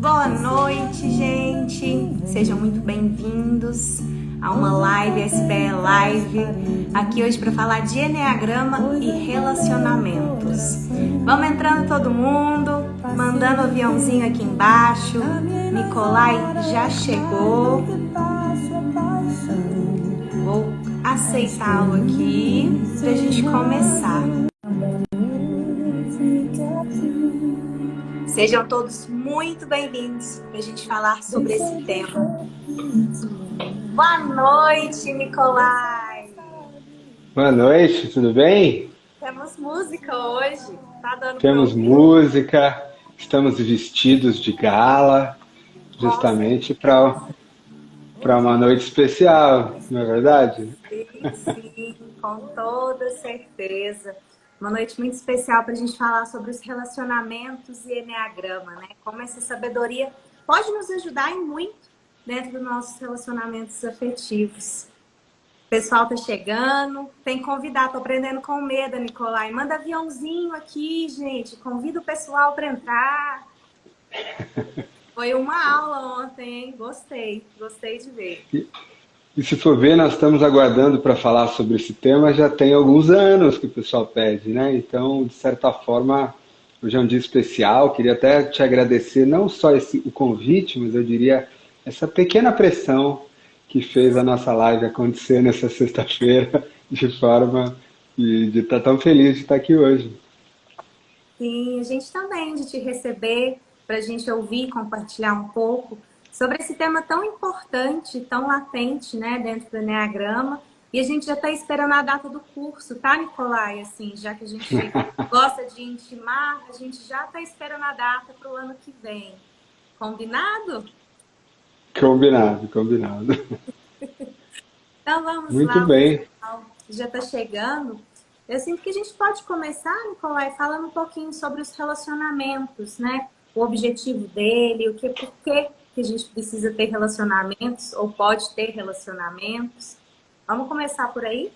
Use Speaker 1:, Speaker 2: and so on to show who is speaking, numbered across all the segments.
Speaker 1: Boa noite, gente! Sejam muito bem-vindos a uma live, SBE Live, aqui hoje para falar de Enneagrama e relacionamentos. Vamos entrando todo mundo, mandando o aviãozinho aqui embaixo. Nicolai já chegou. Vou aceitá-lo aqui para a gente começar. Sejam todos muito bem-vindos para a gente falar sobre esse tema. Boa noite, Nicolai!
Speaker 2: Boa noite, tudo bem?
Speaker 1: Temos música hoje, tá dando
Speaker 2: Temos
Speaker 1: pra ouvir?
Speaker 2: música, estamos vestidos de gala, justamente para uma noite especial, não é verdade?
Speaker 1: Sim, com toda certeza. Uma noite muito especial para a gente falar sobre os relacionamentos e Enneagrama, né? Como essa sabedoria pode nos ajudar em muito dentro dos nossos relacionamentos afetivos. O pessoal tá chegando, tem convidado, tô aprendendo com medo, Nicolai. Manda aviãozinho aqui, gente. Convida o pessoal para entrar. Foi uma aula ontem, hein? Gostei de ver.
Speaker 2: E se for ver, nós estamos aguardando para falar sobre esse tema já tem alguns anos que o pessoal pede, né? Então, de certa forma, hoje é um dia especial. Queria até te agradecer não só o convite, mas eu diria essa pequena pressão que fez a nossa live acontecer nessa sexta-feira, de forma de estar tão feliz de estar aqui hoje.
Speaker 1: Sim, a gente também de te receber, para a gente ouvir e compartilhar um pouco sobre esse tema tão importante, tão latente, né, dentro do Enneagrama. E a gente já está esperando a data do curso, tá, Nicolai? Assim, já que a gente gosta de intimar, a gente já está esperando a data para o ano que vem. Combinado?
Speaker 2: Combinado, combinado.
Speaker 1: Então vamos
Speaker 2: Muito
Speaker 1: lá, o
Speaker 2: bem.
Speaker 1: pessoal já está chegando. Eu sinto que a gente pode começar, Nicolai, falando um pouquinho sobre os relacionamentos, né? O objetivo dele, por que a gente precisa ter relacionamentos ou pode ter relacionamentos. Vamos começar por aí?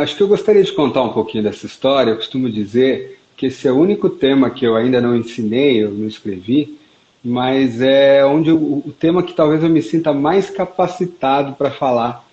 Speaker 2: Acho que eu gostaria de contar um pouquinho dessa história. Eu costumo dizer que esse é o único tema que eu ainda não ensinei, eu não escrevi, mas é onde o tema que talvez eu me sinta mais capacitado para falar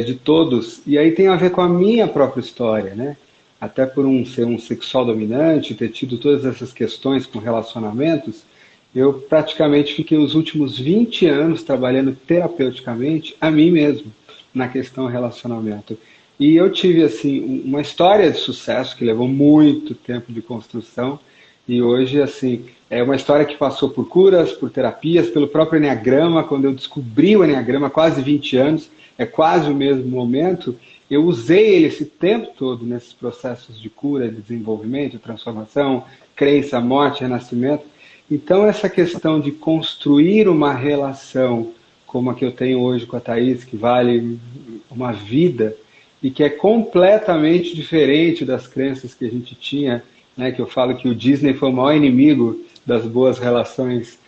Speaker 2: de todos. E aí tem a ver com a minha própria história, né? Até por ser um sexual dominante, ter tido todas essas questões com relacionamentos, eu praticamente fiquei os últimos 20 anos trabalhando terapeuticamente a mim mesmo na questão relacionamento. E eu tive assim uma história de sucesso que levou muito tempo de construção e hoje assim é uma história que passou por curas, por terapias, pelo próprio Enneagrama. Quando eu descobri o Enneagrama há quase 20 anos, é quase o mesmo momento, eu usei ele esse tempo todo nesses processos de cura, de desenvolvimento, de transformação, crença, morte, renascimento. Então essa questão de construir uma relação como a que eu tenho hoje com a Thaís, que vale uma vida, e que é completamente diferente das crenças que a gente tinha, né, que eu falo que o Disney foi o maior inimigo das boas relações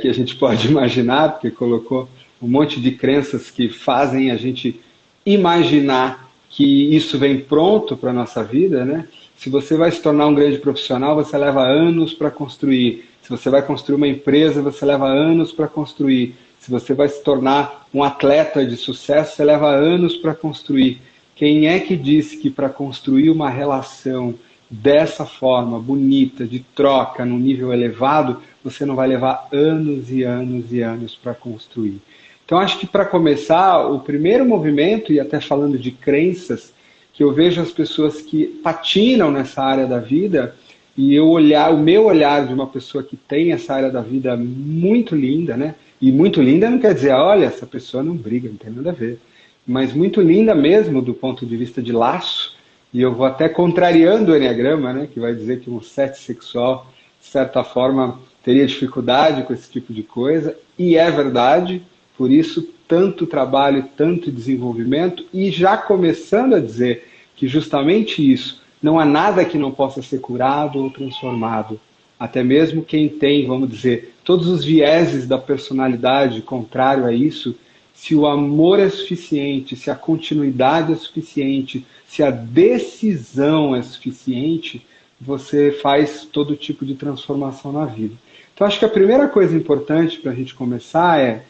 Speaker 2: que a gente pode imaginar, porque colocou um monte de crenças que fazem a gente imaginar que isso vem pronto para a nossa vida, né? Se você vai se tornar um grande profissional, você leva anos para construir. Se você vai construir uma empresa, você leva anos para construir. Se você vai se tornar um atleta de sucesso, você leva anos para construir. Quem é que disse que para construir uma relação dessa forma, bonita, de troca, num nível elevado, você não vai levar anos e anos e anos para construir? Então, acho que para começar, o primeiro movimento, e até falando de crenças, que eu vejo as pessoas que patinam nessa área da vida, e o meu olhar de uma pessoa que tem essa área da vida muito linda, né? E muito linda não quer dizer, olha, essa pessoa não briga, não tem nada a ver. Mas muito linda mesmo do ponto de vista de laço, e eu vou até contrariando o Enneagrama, né? Que vai dizer que um 7 sexual, de certa forma, teria dificuldade com esse tipo de coisa, e é verdade. Por isso, tanto trabalho, tanto desenvolvimento, e já começando a dizer que justamente isso, não há nada que não possa ser curado ou transformado. Até mesmo quem tem, vamos dizer, todos os vieses da personalidade contrário a isso, se o amor é suficiente, se a continuidade é suficiente, se a decisão é suficiente, você faz todo tipo de transformação na vida. Então, acho que a primeira coisa importante para a gente começar é: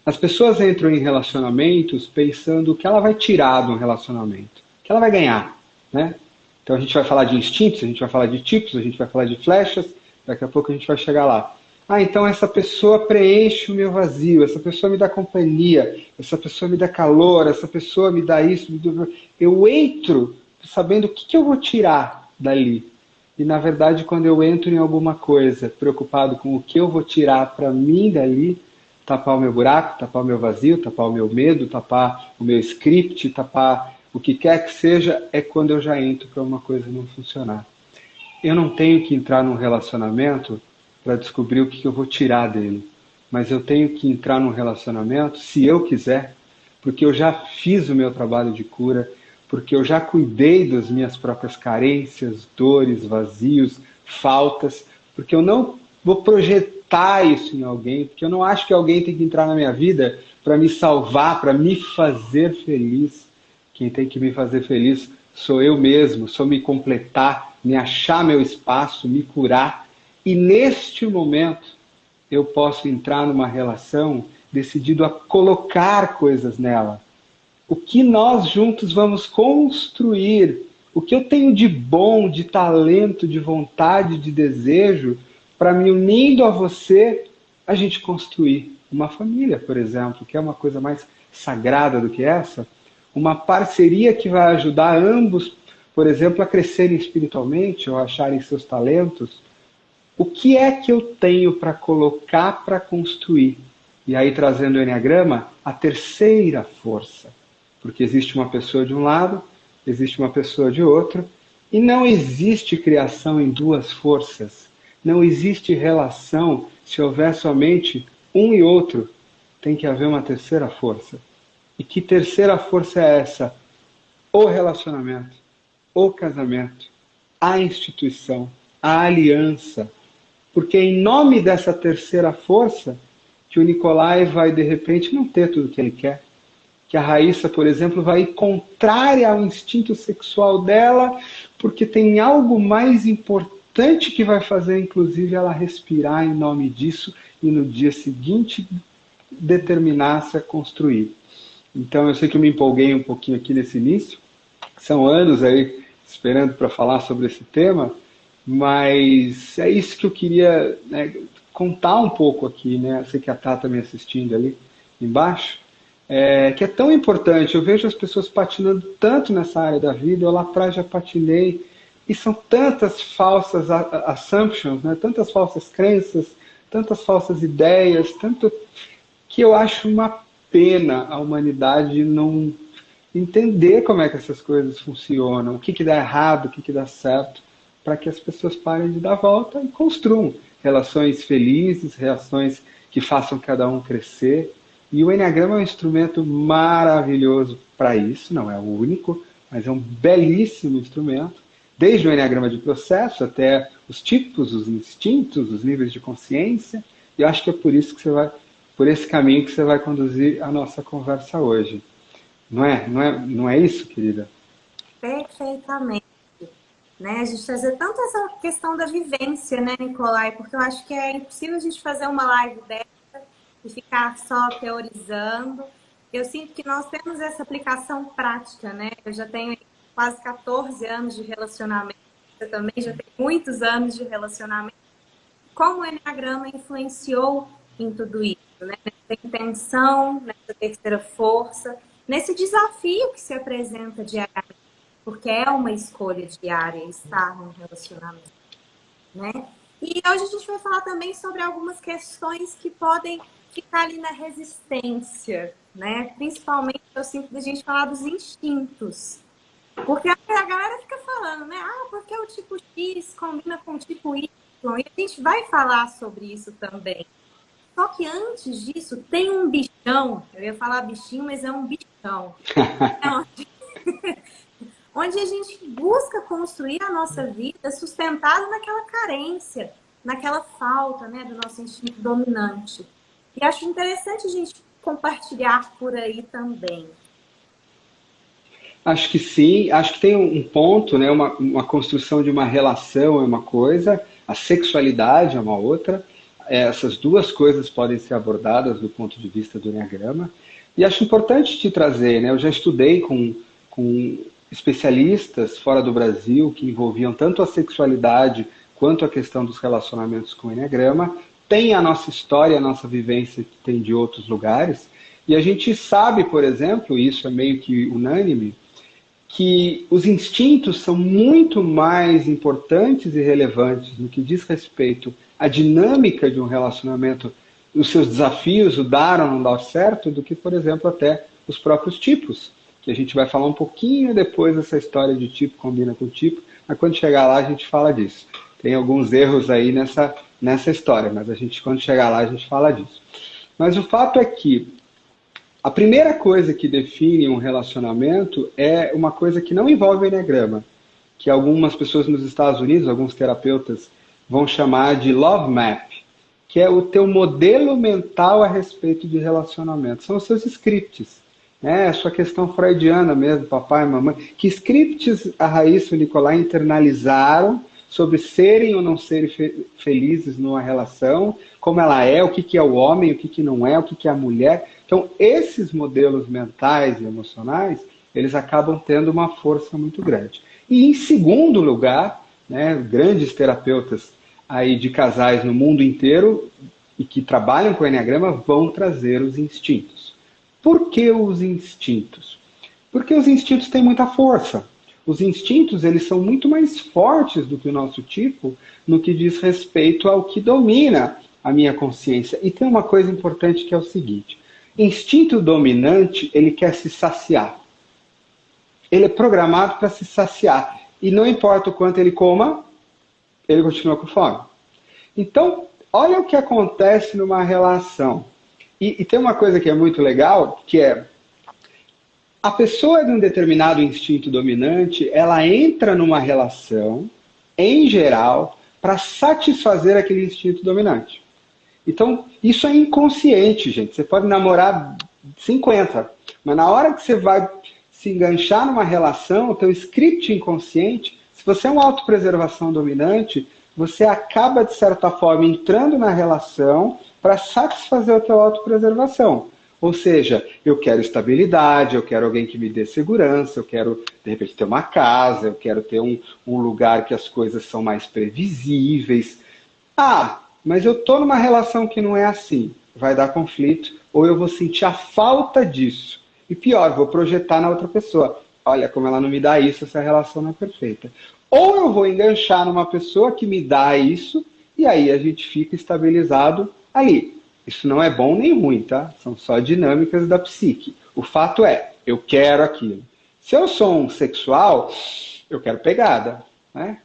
Speaker 2: as pessoas entram em relacionamentos pensando o que ela vai tirar de um relacionamento, o que ela vai ganhar, né? Então a gente vai falar de instintos, a gente vai falar de tipos, a gente vai falar de flechas, daqui a pouco a gente vai chegar lá. Ah, então essa pessoa preenche o meu vazio, essa pessoa me dá companhia, essa pessoa me dá calor, essa pessoa me dá isso. Eu entro sabendo o que eu vou tirar dali. E na verdade, quando eu entro em alguma coisa preocupado com o que eu vou tirar para mim dali, tapar o meu buraco, tapar o meu vazio, tapar o meu medo, tapar o meu script, tapar o que quer que seja, é quando eu já entro para uma coisa não funcionar. Eu não tenho que entrar num relacionamento para descobrir o que eu vou tirar dele, mas eu tenho que entrar num relacionamento, se eu quiser, porque eu já fiz o meu trabalho de cura, porque eu já cuidei das minhas próprias carências, dores, vazios, faltas, porque eu não vou projetar isso em alguém, porque eu não acho que alguém tem que entrar na minha vida para me salvar, para me fazer feliz. Quem tem que me fazer feliz sou eu mesmo, sou me completar, me achar meu espaço, me curar. E neste momento eu posso entrar numa relação decidido a colocar coisas nela. O que nós juntos vamos construir, o que eu tenho de bom, de talento, de vontade, de desejo, para me unindo a você, a gente construir uma família, por exemplo, que é uma coisa mais sagrada do que essa, uma parceria que vai ajudar ambos, por exemplo, a crescerem espiritualmente ou a acharem seus talentos. O que é que eu tenho para colocar para construir? E aí, trazendo o Enneagrama, a terceira força. Porque existe uma pessoa de um lado, existe uma pessoa de outro, e não existe criação em duas forças. Não existe relação se houver somente um e outro. Tem que haver uma terceira força. E que terceira força é essa? O relacionamento, o casamento, a instituição, a aliança. Porque é em nome dessa terceira força que o Nicolai vai, de repente, não ter tudo o que ele quer. Que a Raíssa, por exemplo, vai ir contrária ao instinto sexual dela, porque tem algo mais importante que vai fazer, inclusive, ela respirar em nome disso e no dia seguinte determinar-se a construir. Então, eu sei que eu me empolguei um pouquinho aqui nesse início. São anos aí esperando para falar sobre esse tema, mas é isso que eu queria, né, contar um pouco aqui, né? Eu sei que a Tata me assistindo ali embaixo, que é tão importante. Eu vejo as pessoas patinando tanto nessa área da vida, eu lá atrás já patinei, e são tantas falsas assumptions, né? Tantas falsas crenças, tantas falsas ideias, tanto que eu acho uma pena a humanidade não entender como é que essas coisas funcionam, o que, que dá errado, o que, que dá certo, para que as pessoas parem de dar volta e construam relações felizes, relações que façam cada um crescer. E o Enneagrama é um instrumento maravilhoso para isso, não é o único, mas é um belíssimo instrumento, desde o Enneagrama de processo até os tipos, os instintos, os níveis de consciência, e eu acho que é por isso que você vai, por esse caminho que você vai conduzir a nossa conversa hoje. Não é isso, querida?
Speaker 1: Perfeitamente. Né? A gente trazer tanto essa questão da vivência, né, Nicolai? Porque eu acho que é impossível a gente fazer uma live dessa e ficar só teorizando. Eu sinto que nós temos essa aplicação prática, né? Eu já tenho quase 14 anos de relacionamento, eu também já tenho muitos anos de relacionamento. Como o Enneagrama influenciou em tudo isso, né? Nessa intenção, nessa terceira força, nesse desafio que se apresenta diariamente, porque é uma escolha diária estar num relacionamento, né? E hoje a gente vai falar também sobre algumas questões que podem ficar ali na resistência, né? Principalmente, eu sinto da gente falar dos instintos. Porque a galera fica falando, né? Ah, porque o tipo X combina com o tipo Y. E a gente vai falar sobre isso também. Só que antes disso, tem um bichão. Eu ia falar bichinho, mas é um bichão. Onde a gente busca construir a nossa vida sustentada naquela carência, naquela falta, né, do nosso instinto dominante. E acho interessante a gente compartilhar por aí também.
Speaker 2: Acho que sim, acho que tem um ponto, né, uma construção de uma relação é uma coisa, A sexualidade é uma outra. Essas duas coisas podem ser abordadas do ponto de vista do Enneagrama. E acho importante te trazer, né? Eu já estudei com especialistas fora do Brasil que envolviam tanto a sexualidade quanto a questão dos relacionamentos com o Enneagrama. Tem a nossa história, a nossa vivência que tem de outros lugares. E a gente sabe, por exemplo, isso é meio que unânime, que os instintos são muito mais importantes e relevantes no que diz respeito à dinâmica de um relacionamento, os seus desafios, o dar ou não dar certo, do que, por exemplo, até os próprios tipos, que a gente vai falar um pouquinho depois dessa história de tipo combina com tipo, mas quando chegar lá a gente fala disso. Tem alguns erros aí nessa história, mas quando chegar lá a gente fala disso. Mas o fato é que a primeira coisa que define um relacionamento é uma coisa que não envolve o Enneagrama, que algumas pessoas nos Estados Unidos, alguns terapeutas, vão chamar de Love Map, que é o teu modelo mental a respeito de relacionamento. São os seus scripts, né? A sua questão freudiana mesmo, papai e mamãe. Que scripts a Raíssa e o Nicolai internalizaram sobre serem ou não serem felizes numa relação, como ela é, o que é o homem, o que não é, o que é a mulher. Então, esses modelos mentais e emocionais, eles acabam tendo uma força muito grande. E, em segundo lugar, né, grandes terapeutas aí de casais no mundo inteiro e que trabalham com o Enneagrama vão trazer os instintos. Por que os instintos? Porque os instintos têm muita força. Os instintos, eles são muito mais fortes do que o nosso tipo no que diz respeito ao que domina a minha consciência. E tem uma coisa importante que é o seguinte: instinto dominante, ele quer se saciar. Ele é programado para se saciar. E não importa o quanto ele coma, ele continua com fome. Então, olha o que acontece numa relação. E tem uma coisa que é muito legal, que é a pessoa de um determinado instinto dominante, ela entra numa relação, em geral, para satisfazer aquele instinto dominante. Então, isso é inconsciente, gente. Você pode namorar 50, mas na hora que você vai se enganchar numa relação, o teu script inconsciente, se você é uma autopreservação dominante, você acaba, de certa forma, entrando na relação para satisfazer a tua autopreservação. Ou seja, eu quero estabilidade, eu quero alguém que me dê segurança, eu quero, de repente, ter uma casa, eu quero ter um lugar que as coisas são mais previsíveis. Mas eu estou numa relação que não é assim. Vai dar conflito, ou eu vou sentir a falta disso. E pior, vou projetar na outra pessoa. Olha, como ela não me dá isso, essa relação não é perfeita. Ou eu vou enganchar numa pessoa que me dá isso, e aí a gente fica estabilizado ali. Isso não é bom nem ruim, tá? São só dinâmicas da psique. O fato é, eu quero aquilo. Se eu sou um sexual, eu quero pegada, né?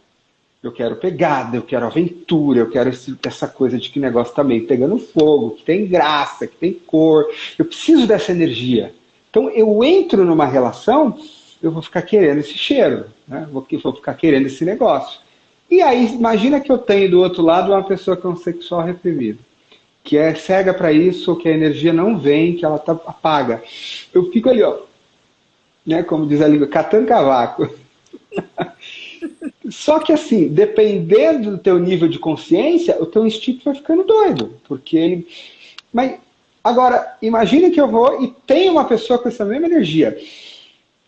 Speaker 2: Eu quero pegada, eu quero aventura, eu quero essa coisa de que o negócio tá meio pegando fogo, que tem graça, que tem cor. Eu preciso dessa energia. Então eu entro numa relação, eu vou ficar querendo esse cheiro, né? Vou ficar querendo esse negócio. E aí, imagina que eu tenho do outro lado uma pessoa que é um sexual reprimido, que é cega para isso, que a energia não vem, que ela tá apaga. Eu fico ali, ó, né, como diz a língua, catando cavaco. Só que assim, dependendo do teu nível de consciência, o teu instinto vai ficando doido, porque ele... Mas, agora, imagina que eu vou e tem uma pessoa com essa mesma energia.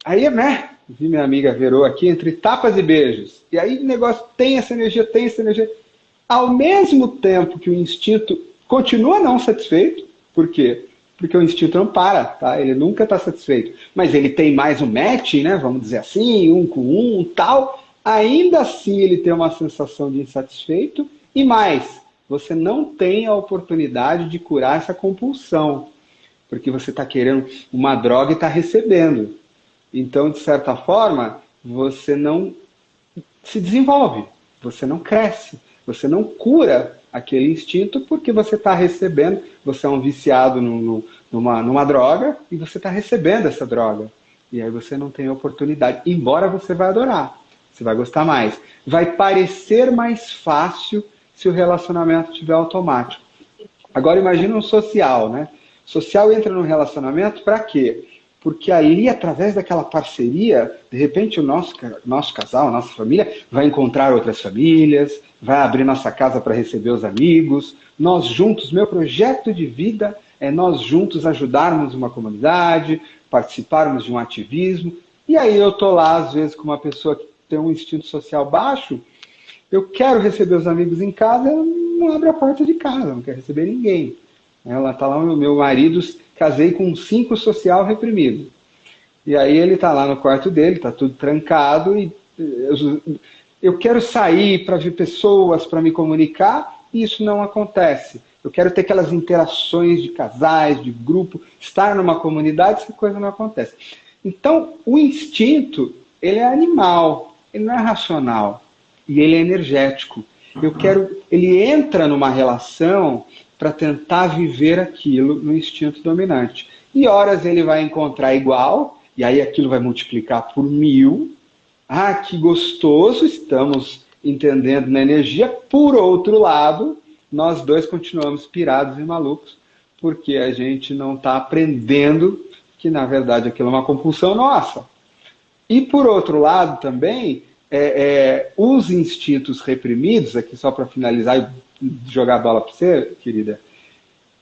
Speaker 2: Aí, né, vi minha amiga Verô aqui, entre tapas e beijos. E aí o negócio tem essa energia, tem essa energia. Ao mesmo tempo que o instinto continua não satisfeito, por quê? Porque o instinto não para, tá? Ele nunca está satisfeito. Mas ele tem mais um match, né? Vamos dizer assim, um com um, tal. Ainda assim ele tem uma sensação de insatisfeito. E mais, você não tem a oportunidade de curar essa compulsão. Porque você está querendo uma droga e está recebendo. Então, de certa forma, você não se desenvolve. Você não cresce. Você não cura aquele instinto porque você está recebendo, você é um viciado numa droga e você está recebendo essa droga. E aí você não tem oportunidade, embora você vai adorar, você vai gostar mais. Vai parecer mais fácil se o relacionamento estiver automático. Agora imagina um social, né? Social entra num relacionamento para quê? porque ali, através daquela parceria, de repente o nosso casal, a nossa família, vai encontrar outras famílias, vai abrir nossa casa para receber os amigos. Nós juntos, meu projeto de vida é nós juntos ajudarmos uma comunidade, participarmos de um ativismo. E aí eu estou lá, às vezes, com uma pessoa que tem um instinto social baixo, eu quero receber os amigos em casa, eu não abro a porta de casa, não quero receber ninguém. Ela está lá, meu marido, casei com um 5 social reprimido. E aí ele está lá no quarto dele, está tudo trancado, e eu quero sair para ver pessoas, para me comunicar, e isso não acontece. Eu quero ter aquelas interações de casais, de grupo, estar numa comunidade, essa coisa não acontece. Então, o instinto, ele é animal, ele não é racional, e ele é energético. Ele entra numa relação para tentar viver aquilo no instinto dominante. E horas ele vai encontrar igual, e aí aquilo vai multiplicar por 1000. Ah, que gostoso, estamos entendendo na energia. Por outro lado, nós dois continuamos pirados e malucos, porque a gente não está aprendendo que, na verdade, aquilo é uma compulsão nossa. E, por outro lado, também, os instintos reprimidos, aqui só para finalizar e jogar a bola para você, querida,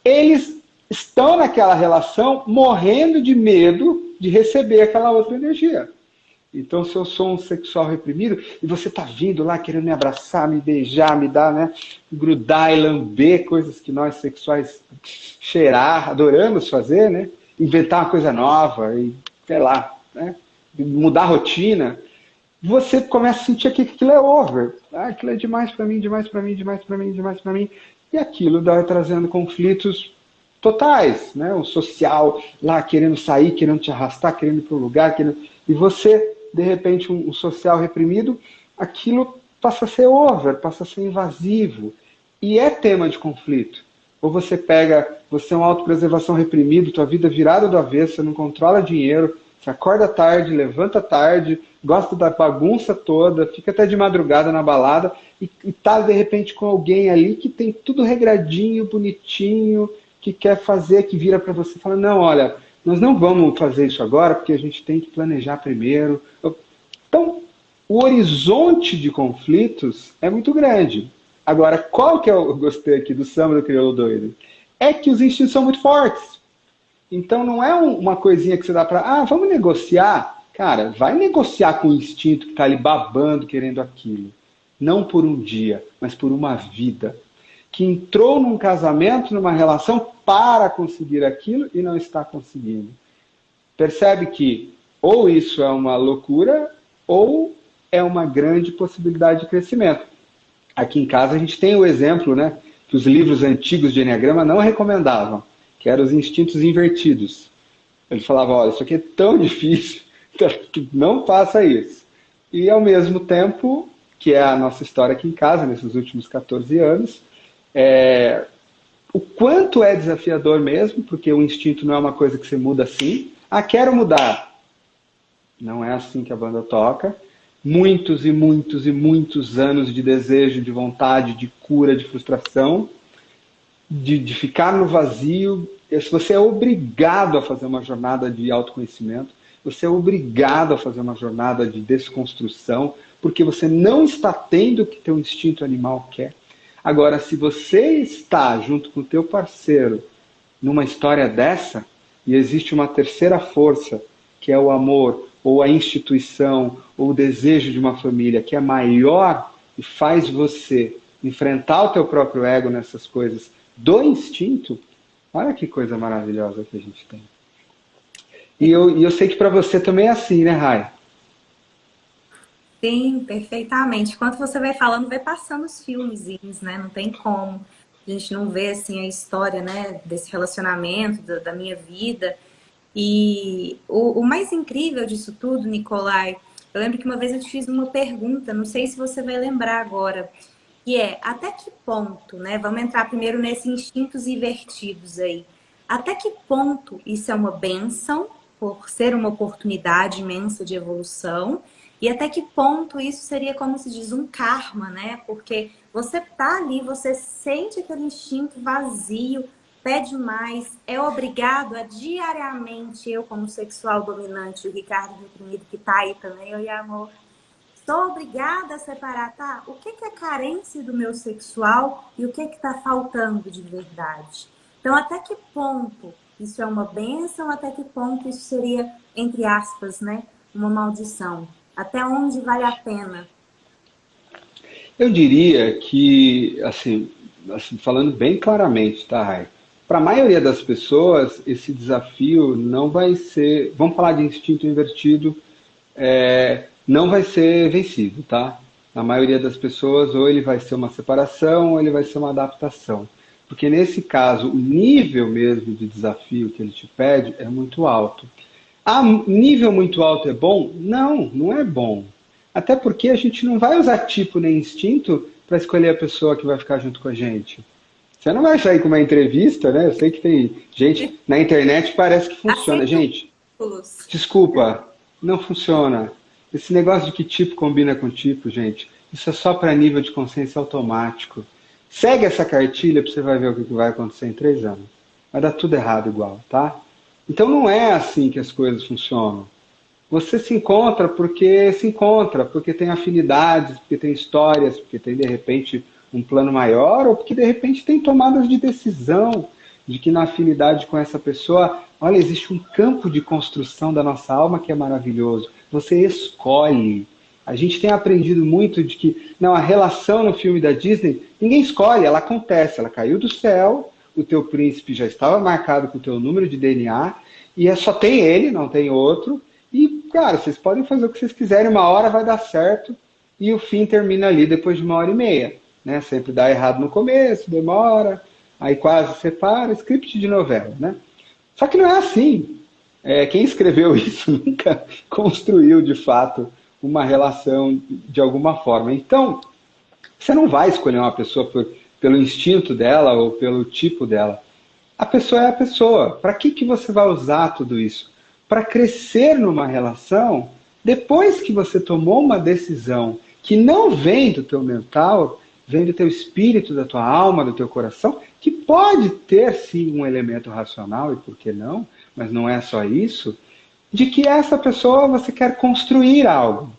Speaker 2: eles estão naquela relação morrendo de medo de receber aquela outra energia. Então, se eu sou um sexual reprimido e você está vindo lá querendo me abraçar, me beijar, me dar, né, grudar e lamber, coisas que nós sexuais cheirar, adoramos fazer, né, inventar uma coisa nova e, sei lá, né, mudar a rotina, você começa a sentir que aquilo é over. Ah, aquilo é demais para mim, demais para mim, demais para mim, demais para mim. E aquilo vai trazendo conflitos totais, né? O social lá querendo sair, querendo te arrastar, querendo ir para o lugar, e você, de repente, um social reprimido, aquilo passa a ser over, passa a ser invasivo. E é tema de conflito. Ou você é uma autopreservação reprimido, tua vida virada do avesso, você não controla dinheiro, você acorda tarde, levanta tarde, gosta da bagunça toda, fica até de madrugada na balada e tá de repente com alguém ali que tem tudo regradinho, bonitinho, que quer fazer, que vira para você e fala, não, olha, nós não vamos fazer isso agora porque a gente tem que planejar primeiro. Então, o horizonte de conflitos é muito grande. Agora, qual que eu gostei aqui do samba do crioulo doido? É que os instintos são muito fortes. Então não é uma coisinha que você dá para, vamos negociar. Cara, vai negociar com o instinto que está ali babando, querendo aquilo. Não por um dia, mas por uma vida. Que entrou num casamento, numa relação para conseguir aquilo e não está conseguindo. Percebe que ou isso é uma loucura ou é uma grande possibilidade de crescimento. Aqui em casa a gente tem o exemplo, né, que os livros antigos de Eneagrama não recomendavam, que eram os instintos invertidos. Ele falava, olha, isso aqui é tão difícil, que não faça isso. E ao mesmo tempo, que é a nossa história aqui em casa, nesses últimos 14 anos, o quanto é desafiador mesmo, porque o instinto não é uma coisa que você muda assim. Quero mudar. Não é assim que a banda toca. Muitos e muitos e muitos anos de desejo, de vontade, de cura, de frustração, de ficar no vazio. Você é obrigado a fazer uma jornada de autoconhecimento, você é obrigado a fazer uma jornada de desconstrução, porque você não está tendo o que teu instinto animal quer. Agora, se você está junto com o teu parceiro numa história dessa, e existe uma terceira força, que é o amor, ou a instituição, ou o desejo de uma família, que é maior e faz você enfrentar o teu próprio ego nessas coisas do instinto, olha que coisa maravilhosa que a gente tem. E eu sei que para você também é assim, né, Rai?
Speaker 1: Sim, perfeitamente. Enquanto você vai falando, vai passando os filmezinhos, né? Não tem como. A gente não vê, assim, a história, né, desse relacionamento, da minha vida. E o mais incrível disso tudo, Nicolai, eu lembro que uma vez eu te fiz uma pergunta, não sei se você vai lembrar agora, que é, até que ponto, né? Vamos entrar primeiro nesses instintos invertidos aí. Até que ponto isso é uma bênção, por ser uma oportunidade imensa de evolução, e até que ponto isso seria, como se diz, um karma, né? Porque você tá ali, você sente aquele instinto vazio, pede mais, é obrigado a diariamente, eu como sexual dominante, o Ricardo reprimido que tá aí também, eu e amor, sou obrigada a separar, tá? O que é carência do meu sexual e o que está faltando de verdade? Então, até que ponto isso é uma bênção, até que ponto isso seria, entre aspas, né, uma maldição? Até onde vale a pena?
Speaker 2: Eu diria que, assim, falando bem claramente, tá, Rai? Para a maioria das pessoas, esse desafio não vai ser, vamos falar de instinto invertido, não vai ser vencido, tá? Na maioria das pessoas, ou ele vai ser uma separação, ou ele vai ser uma adaptação. Porque nesse caso, o nível mesmo de desafio que ele te pede é muito alto. Ah, nível muito alto é bom? Não, não é bom. Até porque a gente não vai usar tipo nem instinto para escolher a pessoa que vai ficar junto com a gente. Você não vai sair com uma entrevista, né? Eu sei que tem gente na internet que parece que funciona.
Speaker 1: Aceito
Speaker 2: Gente,
Speaker 1: músculos.
Speaker 2: desculpa, não funciona. Esse negócio de que tipo combina com tipo, gente, isso é só para nível de consciência automático. Segue essa cartilha para você vai ver o que vai acontecer em 3 anos. Vai dar tudo errado igual, tá? Então não é assim que as coisas funcionam. Você se encontra, porque tem afinidades, porque tem histórias, porque tem de repente um plano maior, ou porque de repente tem tomadas de decisão de que na afinidade com essa pessoa, olha, existe um campo de construção da nossa alma que é maravilhoso. Você escolhe. A gente tem aprendido muito de que, não, a relação no filme da Disney, ninguém escolhe, ela acontece, ela caiu do céu, o teu príncipe já estava marcado com o teu número de DNA, e só tem ele, não tem outro, e, cara, vocês podem fazer o que vocês quiserem, uma hora vai dar certo, e o fim termina ali depois de 1 hora e meia. Né? Sempre dá errado no começo, demora, aí quase separa, script de novela. Né? Só que não é assim. Quem escreveu isso nunca construiu, de fato, uma relação de alguma forma. Então, você não vai escolher uma pessoa pelo instinto dela ou pelo tipo dela. A pessoa é a pessoa. Para que você vai usar tudo isso? Para crescer numa relação, depois que você tomou uma decisão que não vem do teu mental, vem do teu espírito, da tua alma, do teu coração, que pode ter sim um elemento racional, e por que não, mas não é só isso, de que essa pessoa você quer construir algo.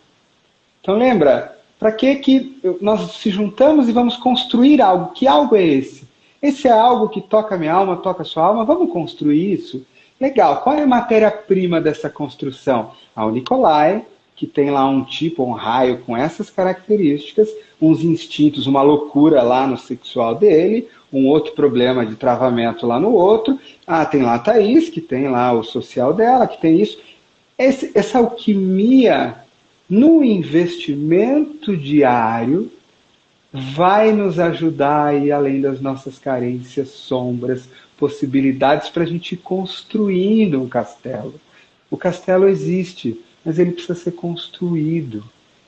Speaker 2: Então lembra, para que nós se juntamos e vamos construir algo? Que algo é esse? Esse é algo que toca a minha alma, toca a sua alma, vamos construir isso? Legal, qual é a matéria-prima dessa construção? O Nicolai, que tem lá um tipo, um raio com essas características, uns instintos, uma loucura lá no sexual dele, um outro problema de travamento lá no outro. Tem lá a Thaís, que tem lá o social dela, que tem isso. Essa alquimia no investimento diário vai nos ajudar a ir além das nossas carências, sombras, possibilidades para a gente ir construindo um castelo. O castelo existe, mas ele precisa ser construído.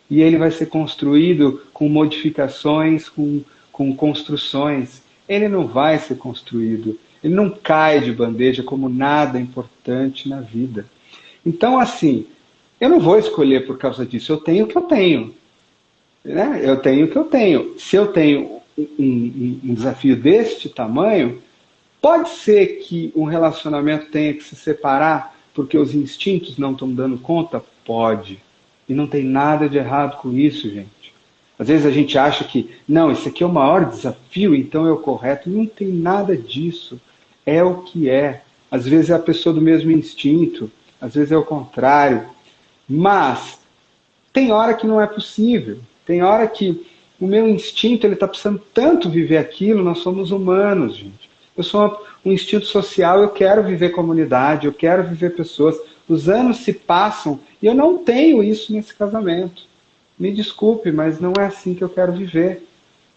Speaker 2: E ele vai ser construído com modificações, com construções. Ele não vai ser construído. Ele não cai de bandeja como nada importante na vida. Então, assim, eu não vou escolher por causa disso. Eu tenho o que eu tenho. Né? Eu tenho o que eu tenho. Se eu tenho um desafio deste tamanho, pode ser que um relacionamento tenha que se separar porque os instintos não estão dando conta? Pode. E não tem nada de errado com isso, gente. Às vezes a gente acha que, não, esse aqui é o maior desafio, então é o correto. Não tem nada disso. É o que é. Às vezes é a pessoa do mesmo instinto, às vezes é o contrário. Mas tem hora que não é possível. Tem hora que o meu instinto ele está precisando tanto viver aquilo, nós somos humanos, gente. Eu sou um instinto social, eu quero viver comunidade, eu quero viver pessoas. Os anos se passam e eu não tenho isso nesse casamento. Me desculpe, mas não é assim que eu quero viver.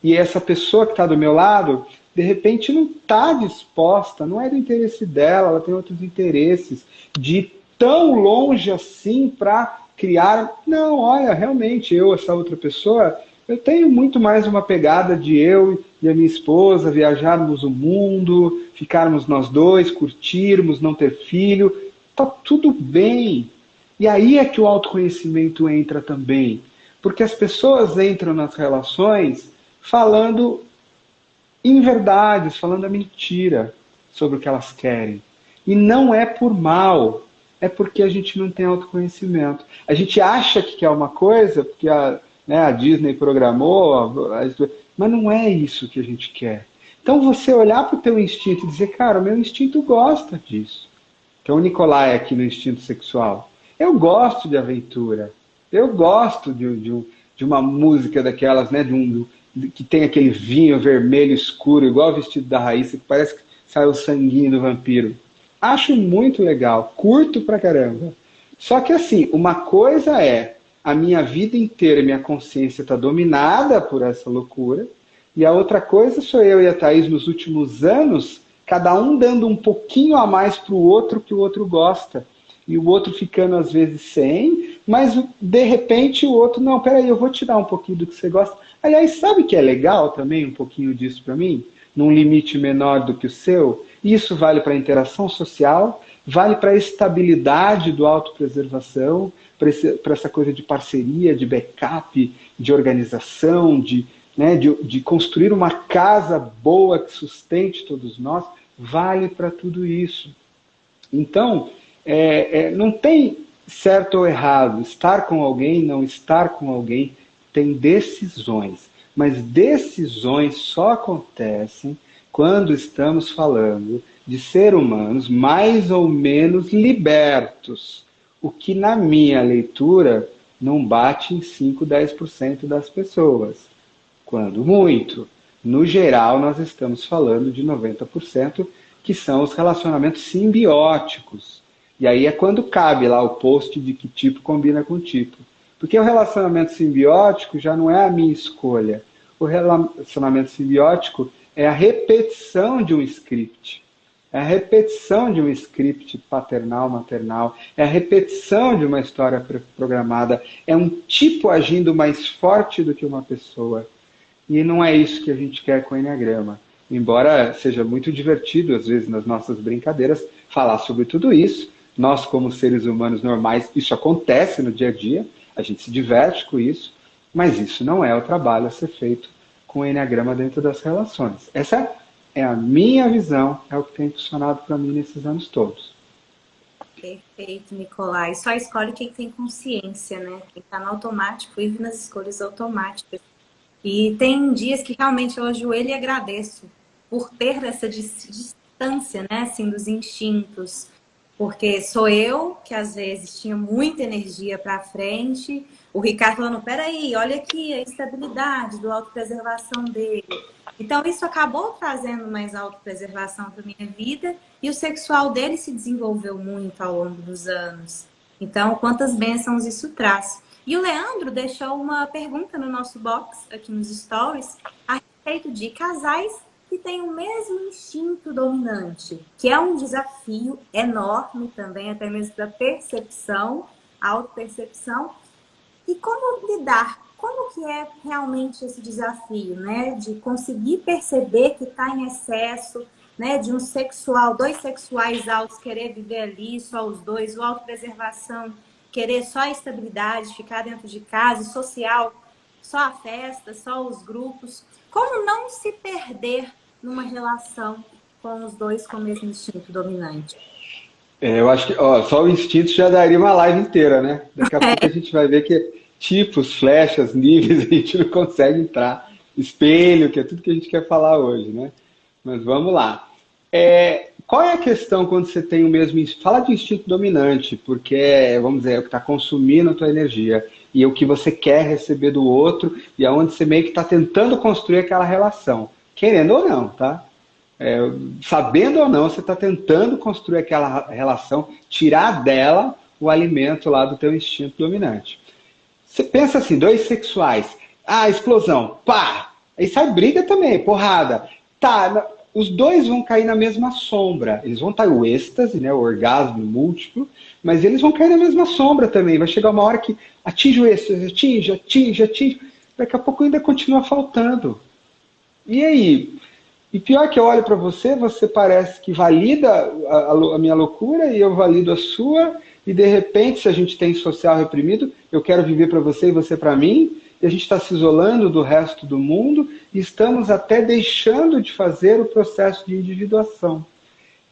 Speaker 2: E essa pessoa que está do meu lado, de repente não está disposta, não é do interesse dela, ela tem outros interesses, de ir tão longe assim para criar. Não, olha, realmente eu, essa outra pessoa, eu tenho muito mais uma pegada de eu e a minha esposa viajarmos o mundo, ficarmos nós dois, curtirmos, não ter filho. Tá tudo bem. E aí é que o autoconhecimento entra também. Porque as pessoas entram nas relações falando inverdades, falando a mentira. sobre o que elas querem. E não é por mal, é porque a gente não tem autoconhecimento. A gente acha que quer uma coisa, porque a Disney programou, mas não é isso que a gente quer. Então você olhar para o teu instinto e dizer, cara, o meu instinto gosta disso. Que é o Nicolai aqui no instinto sexual. Eu gosto de aventura. Eu gosto de uma música daquelas, né, que tem aquele vinho vermelho escuro, igual o vestido da Raíssa, que parece que sai o sanguinho do vampiro. Acho muito legal, curto pra caramba. Só que assim, uma coisa é a minha vida inteira, minha consciência está dominada por essa loucura, e a outra coisa sou eu e a Thaís nos últimos anos, cada um dando um pouquinho a mais para o outro que o outro gosta. E o outro ficando às vezes sem, mas de repente o outro, não, peraí, eu vou te dar um pouquinho do que você gosta. Aliás, sabe que é legal também um pouquinho disso para mim? Num limite menor do que o seu? Isso vale para a interação social, vale para a estabilidade do autopreservação, para essa coisa de parceria, de backup, de organização, de construir uma casa boa que sustente todos nós, vale para tudo isso. Então, não tem certo ou errado, estar com alguém, não estar com alguém, tem decisões. Mas decisões só acontecem quando estamos falando de seres humanos mais ou menos libertos. O que na minha leitura não bate em 5, 10% das pessoas. Quando muito. No geral, nós estamos falando de 90%, que são os relacionamentos simbióticos. E aí é quando cabe lá o post de que tipo combina com tipo. Porque o relacionamento simbiótico já não é a minha escolha. O relacionamento simbiótico é a repetição de um script. É a repetição de um script paternal, maternal. É a repetição de uma história programada. É um tipo agindo mais forte do que uma pessoa. E não é isso que a gente quer com o Enneagrama. Embora seja muito divertido, às vezes, nas nossas brincadeiras, falar sobre tudo isso. Nós, como seres humanos normais, isso acontece no dia a dia. A gente se diverte com isso. Mas isso não é o trabalho a ser feito com o Enneagrama dentro das relações. Essa é a minha visão, é o que tem funcionado para mim nesses anos todos.
Speaker 1: Perfeito, Nicolai. Só escolhe quem tem consciência, né? Quem está no automático, vive nas escolhas automáticas. E tem dias que realmente eu ajoelho e agradeço por ter essa distância, né, assim, dos instintos. Porque sou eu que às vezes tinha muita energia para frente, o Ricardo falando, peraí, olha aqui a estabilidade do autopreservação dele. Então isso acabou trazendo mais autopreservação para minha vida e o sexual dele se desenvolveu muito ao longo dos anos. Então, quantas bênçãos isso traz. E o Leandro deixou uma pergunta no nosso box, aqui nos stories, a respeito de casais que têm o mesmo instinto dominante, que é um desafio enorme também, até mesmo da percepção, autopercepção. E como lidar? Como que é realmente esse desafio, né? De conseguir perceber que está em excesso, né? De um sexual, dois sexuais altos querer viver ali, só os dois, o autopreservação, querer só a estabilidade, ficar dentro de casa, e social, só a festa, só os grupos. Como não se perder numa relação com os dois com o mesmo instinto dominante?
Speaker 2: Eu acho que só o instinto já daria uma live inteira, né? Daqui a pouco a gente vai ver que tipos, flechas, níveis, a gente não consegue entrar. Espelho, que é tudo que a gente quer falar hoje, né? Mas vamos lá. Qual é a questão quando você tem o mesmo instinto? Fala de instinto dominante, porque, vamos dizer, é o que está consumindo a tua energia e é o que você quer receber do outro e aonde você meio que está tentando construir aquela relação. Querendo ou não, tá? Sabendo ou não, você está tentando construir aquela relação, tirar dela o alimento lá do teu instinto dominante. Você pensa assim, dois sexuais, explosão, pá! Aí sai briga também, porrada. Tá, os dois vão cair na mesma sombra. Eles vão estar o êxtase, né, o orgasmo múltiplo, mas eles vão cair na mesma sombra também. Vai chegar uma hora que atinge o êxtase, atinge. Daqui a pouco ainda continua faltando. E aí? E pior que eu olho para você, você parece que valida a minha loucura e eu valido a sua, e de repente, se a gente tem social reprimido, eu quero viver para você e você para mim, e a gente está se isolando do resto do mundo, e estamos até deixando de fazer o processo de individuação.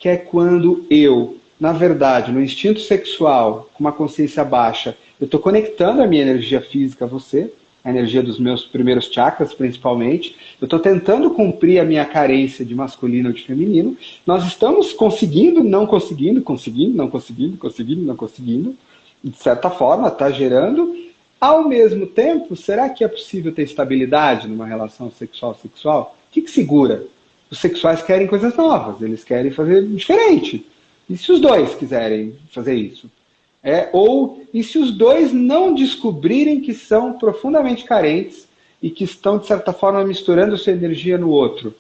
Speaker 2: que é quando eu, na verdade, no instinto sexual, com uma consciência baixa, eu estou conectando a minha energia física a você, a energia dos meus primeiros chakras, principalmente. Eu estou tentando cumprir a minha carência de masculino ou de feminino. Nós estamos conseguindo, não conseguindo, conseguindo, não conseguindo, conseguindo, não conseguindo. De certa forma, está gerando. Ao mesmo tempo, será que é possível ter estabilidade numa relação sexual-sexual? O que segura? Os sexuais querem coisas novas, eles querem fazer diferente. E se os dois quiserem fazer isso? E se os dois não descobrirem que são profundamente carentes e que estão, de certa forma, misturando sua energia no outro?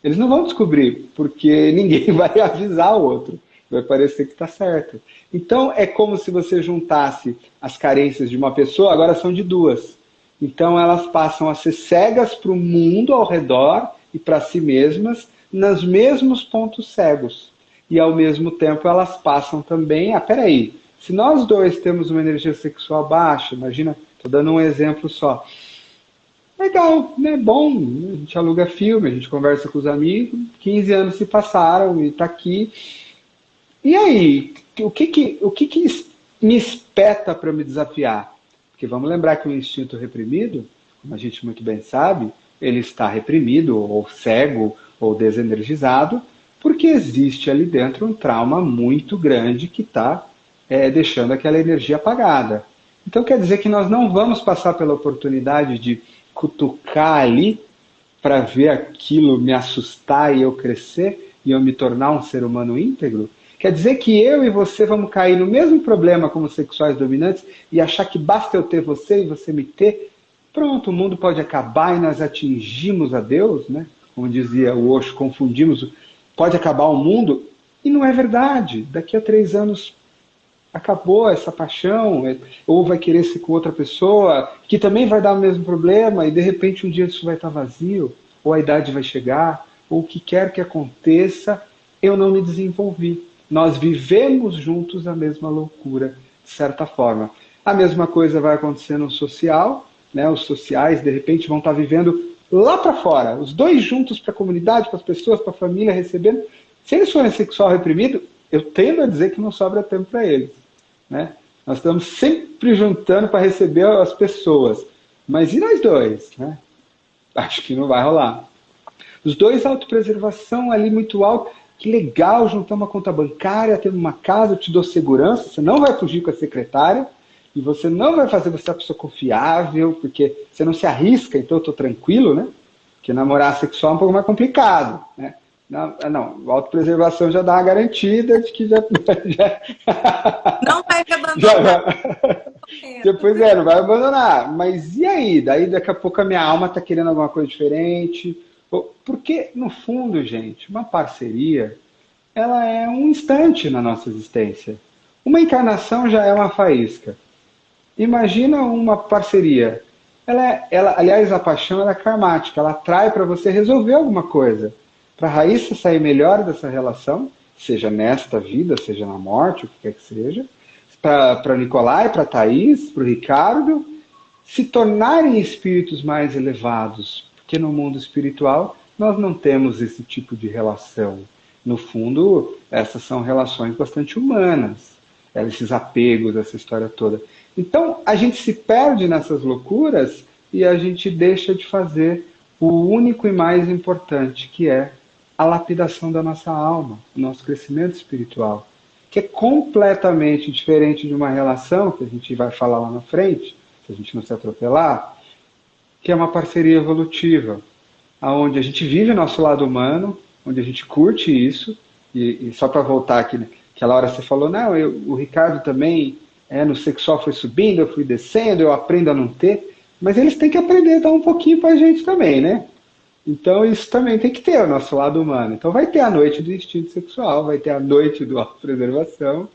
Speaker 2: Eles não vão descobrir, porque ninguém vai avisar o outro. Vai parecer que está certo. Então, é como se você juntasse as carências de uma pessoa, agora são de duas. Então, elas passam a ser cegas para o mundo ao redor e para si mesmas, nos mesmos pontos cegos. E, ao mesmo tempo, elas passam também... peraí, se nós dois temos uma energia sexual baixa, imagina, estou dando um exemplo só. Legal, né? Bom, a gente aluga filme, a gente conversa com os amigos, 15 anos se passaram e está aqui. E aí, o que me espeta para me desafiar? Porque vamos lembrar que o instinto reprimido, como a gente muito bem sabe, ele está reprimido, ou cego, ou desenergizado, porque existe ali dentro um trauma muito grande que está deixando aquela energia apagada. Então quer dizer que nós não vamos passar pela oportunidade de cutucar ali para ver aquilo me assustar e eu crescer e eu me tornar um ser humano íntegro? Quer dizer que eu e você vamos cair no mesmo problema como sexuais dominantes e achar que basta eu ter você e você me ter? Pronto, o mundo pode acabar e nós atingimos a Deus, né? Como dizia o Osho, confundimos, pode acabar o mundo, e não é verdade. Daqui a 3 anos acabou essa paixão, ou vai querer ser com outra pessoa, que também vai dar o mesmo problema, e de repente um dia isso vai estar vazio, ou a idade vai chegar, ou o que quer que aconteça, eu não me desenvolvi. Nós vivemos juntos a mesma loucura, de certa forma. A mesma coisa vai acontecer no social, né? Os sociais, de repente, vão estar vivendo lá para fora, os dois juntos para a comunidade, para as pessoas, para a família, recebendo. Se eles forem sexual reprimido, eu tendo a dizer que não sobra tempo para eles. Né? Nós estamos sempre juntando para receber as pessoas. Mas e nós dois? Né? Acho que não vai rolar. Os dois, autopreservação ali muito alto. Que legal, juntar uma conta bancária, ter uma casa, eu te dou segurança, você não vai fugir com a secretária, e você não vai fazer você uma pessoa confiável, porque você não se arrisca, então eu estou tranquilo, né? Porque namorar sexual é um pouco mais complicado, né? Não, a autopreservação já dá uma garantida de que já
Speaker 1: não vai me abandonar.
Speaker 2: Depois não vai abandonar. Mas e aí? Daí daqui a pouco a minha alma está querendo alguma coisa diferente. Porque, no fundo, gente, uma parceria, ela é um instante na nossa existência. Uma encarnação já é uma faísca. Imagina uma parceria. Aliás, a paixão ela é karmática, ela atrai para você resolver alguma coisa. Para a Raíssa sair melhor dessa relação, seja nesta vida, seja na morte, o que quer que seja, para Nicolai, para Thaís, para o Ricardo, se tornarem espíritos mais elevados, porque no mundo espiritual nós não temos esse tipo de relação. No fundo, essas são relações bastante humanas, esses apegos, essa história toda. Então, a gente se perde nessas loucuras e a gente deixa de fazer o único e mais importante, que é a lapidação da nossa alma, o nosso crescimento espiritual, que é completamente diferente de uma relação, que a gente vai falar lá na frente, se a gente não se atropelar, que é uma parceria evolutiva, onde a gente vive o nosso lado humano, onde a gente curte isso, e só para voltar aqui, né, aquela hora você falou, não, o Ricardo também, no sexual foi subindo, eu fui descendo, eu aprendo a não ter, mas eles têm que aprender a dar um pouquinho para a gente também, né? Então isso também tem que ter o nosso lado humano. Então vai ter a noite do instinto sexual, vai ter a noite do autopreservação,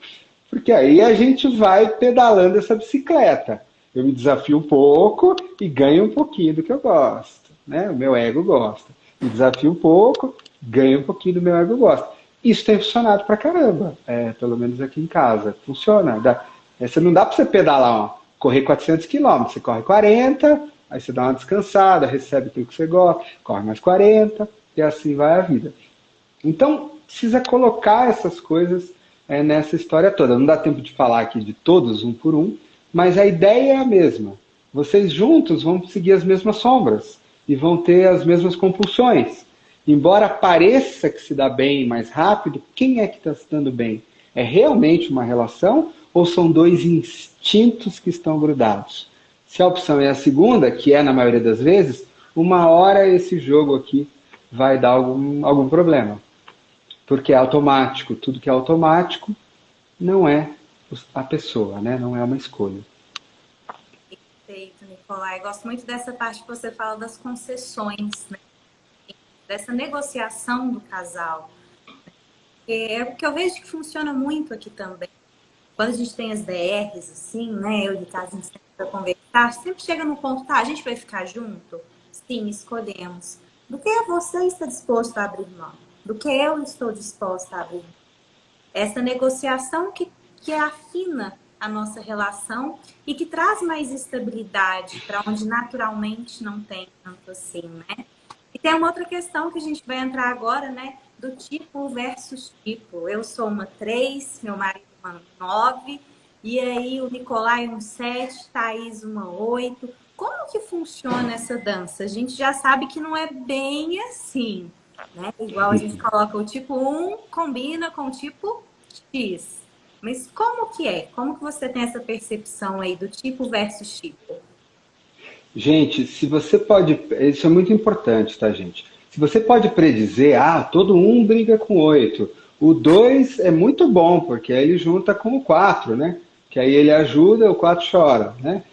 Speaker 2: porque aí a gente vai pedalando essa bicicleta. Eu me desafio um pouco e ganho um pouquinho do que eu gosto. Né? O meu ego gosta. Me desafio um pouco, ganho um pouquinho do meu ego gosta. Isso tem funcionado pra caramba. Pelo menos aqui em casa. Funciona. Não dá pra você pedalar, correr 400 quilômetros. Você corre 40, aí você dá uma descansada, recebe aquilo que você gosta, corre mais 40, e assim vai a vida. Então, precisa colocar essas coisas nessa história toda. Não dá tempo de falar aqui de todos, um por um, mas a ideia é a mesma. Vocês juntos vão seguir as mesmas sombras e vão ter as mesmas compulsões. Embora pareça que se dá bem mais rápido, quem é que está se dando bem? É realmente uma relação ou são dois instintos que estão grudados? Se a opção é a segunda, que é na maioria das vezes, uma hora esse jogo aqui vai dar algum problema. Porque é automático. Tudo que é automático não é a pessoa, né? Não é uma escolha.
Speaker 1: Perfeito, Nicolai. Gosto muito dessa parte que você fala das concessões, né? Dessa negociação do casal. É o que eu vejo que funciona muito aqui também. Quando a gente tem as DRs, assim, né? Eu e o Ricardo, a gente sempre vai conversar, sempre chega no ponto, tá, a gente vai ficar junto? Sim, escolhemos. Do que você está disposto a abrir mão? Do que eu estou disposta a abrir mão? Essa negociação que afina a nossa relação e que traz mais estabilidade para onde naturalmente não tem tanto assim, né? E tem uma outra questão que a gente vai entrar agora, né? Do tipo versus tipo. Eu sou uma 3, meu marido uma 9, e aí o Nicolai um 7, Thaís uma 8. Como que funciona essa dança? A gente já sabe que não é bem assim, né? Igual a gente coloca o tipo 1, combina com o tipo X. Mas como que é? Como que você tem essa percepção aí do tipo versus tipo?
Speaker 2: Gente, se você pode... Isso é muito importante, tá, gente? Se você pode predizer, todo um briga com 8. O 2 é muito bom, porque aí ele junta com o 4, né? Que aí ele ajuda, o 4 chora, né?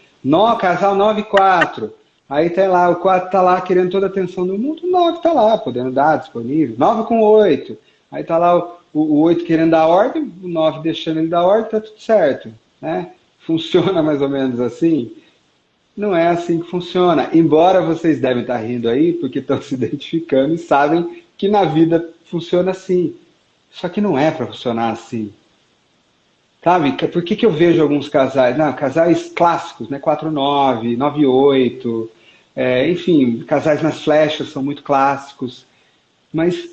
Speaker 2: Casal 9 e 4. Aí tá lá, o 4 tá lá querendo toda a atenção do mundo, o 9 tá lá, podendo dar, disponível. 9 com 8. Aí tá lá o 8 querendo dar ordem, o 9 deixando ele dar ordem, tá tudo certo, né? Funciona mais ou menos assim. Não é assim que funciona. Embora vocês devem estar rindo aí, porque estão se identificando e sabem que na vida funciona assim. Só que não é para funcionar assim. Sabe? Por que eu vejo alguns casais, casais clássicos, né? 4-9, 9-8, enfim, casais nas flechas são muito clássicos. Mas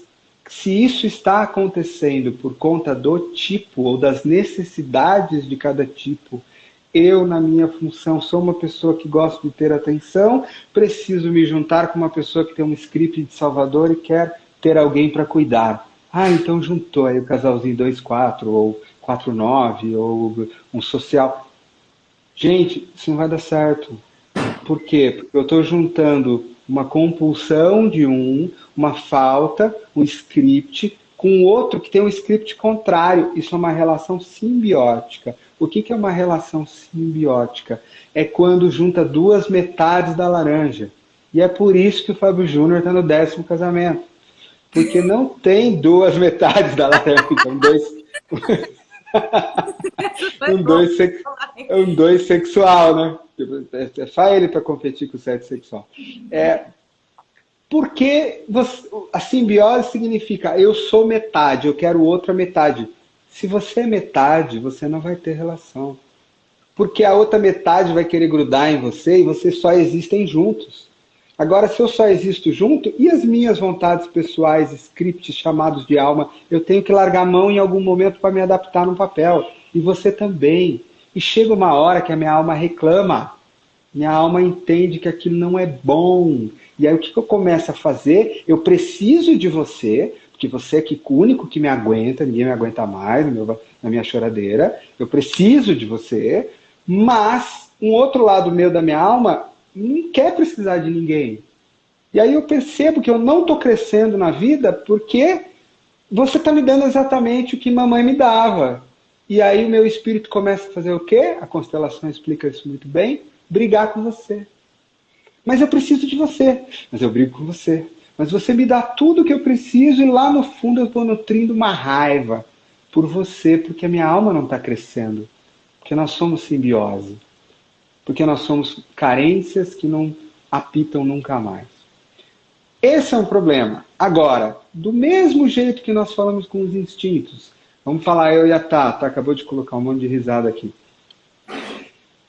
Speaker 2: se isso está acontecendo por conta do tipo ou das necessidades de cada tipo, eu, na minha função, sou uma pessoa que gosta de ter atenção, preciso me juntar com uma pessoa que tem um script de Salvador e quer ter alguém para cuidar. Então juntou aí o casalzinho 2-4, ou 4-9, ou um social. Gente, isso não vai dar certo. Por quê? Porque eu estou juntando uma compulsão de uma falta, um script, com outro que tem um script contrário. Isso é uma relação simbiótica. O que é uma relação simbiótica? É quando junta duas metades da laranja. E é por isso que o Fábio Júnior está no 10º casamento. Porque não tem duas metades da laranja. Então, um dois sexual, né? É só ele para competir com o 7 sexual. Porque a simbiose significa eu sou metade, eu quero outra metade. Se você é metade, você não vai ter relação. Porque a outra metade vai querer grudar em você e vocês só existem juntos. Agora, se eu só existo junto, e as minhas vontades pessoais, scripts chamados de alma, eu tenho que largar a mão em algum momento para me adaptar no papel. E você também. E chega uma hora que a minha alma reclama. Minha alma entende que aquilo não é bom. E aí o que eu começo a fazer? Eu preciso de você, porque você é o único que me aguenta, ninguém me aguenta mais na minha choradeira. Eu preciso de você, mas um outro lado meu da minha alma não quer precisar de ninguém. E aí eu percebo que eu não estou crescendo na vida porque você está me dando exatamente o que mamãe me dava. E aí o meu espírito começa a fazer o quê? A constelação explica isso muito bem. Brigar com você. Mas eu preciso de você. Mas eu brigo com você. Mas você me dá tudo o que eu preciso e lá no fundo eu estou nutrindo uma raiva por você, porque a minha alma não está crescendo. Porque nós somos simbiose. Porque nós somos carências que não apitam nunca mais. Esse é um problema. Agora, do mesmo jeito que nós falamos com os instintos, vamos falar eu e a Tata, acabou de colocar um monte de risada aqui.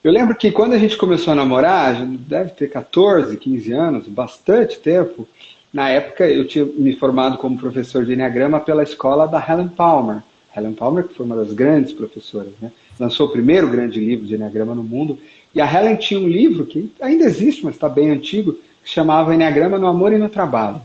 Speaker 2: Eu lembro que quando a gente começou a namorar, deve ter 14, 15 anos, bastante tempo, Na época, eu tinha me formado como professor de Enneagrama pela escola da Helen Palmer. Helen Palmer, que foi uma das grandes professoras, né? Lançou o primeiro grande livro de Enneagrama no mundo. E a Helen tinha um livro, que ainda existe, mas está bem antigo, que chamava Enneagrama no Amor e no Trabalho.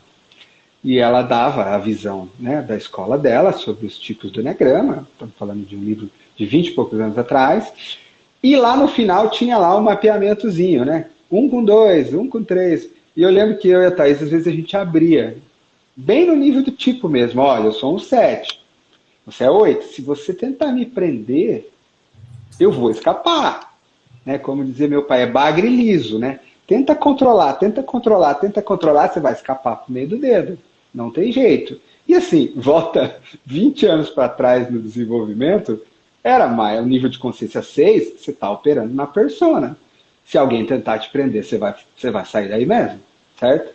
Speaker 2: E ela dava a visão, né, da escola dela sobre os tipos do Enneagrama. Estamos falando de um livro de 20 e poucos anos atrás. E lá no final tinha lá um mapeamentozinho, né? 1 com 2, 1 com 3. E eu lembro que eu e a Thaís, às vezes a gente abria, bem no nível do tipo mesmo. Olha, eu sou um 7, você é 8. Se você tentar me prender, eu vou escapar. Né? Como dizia meu pai, é bagre liso, né? Tenta controlar, tenta controlar, tenta controlar, você vai escapar por meio do dedo. Não tem jeito. E assim, volta 20 anos para trás no desenvolvimento, era mais, o nível de consciência 6, você está operando na persona. Se alguém tentar te prender, você vai sair daí mesmo, certo?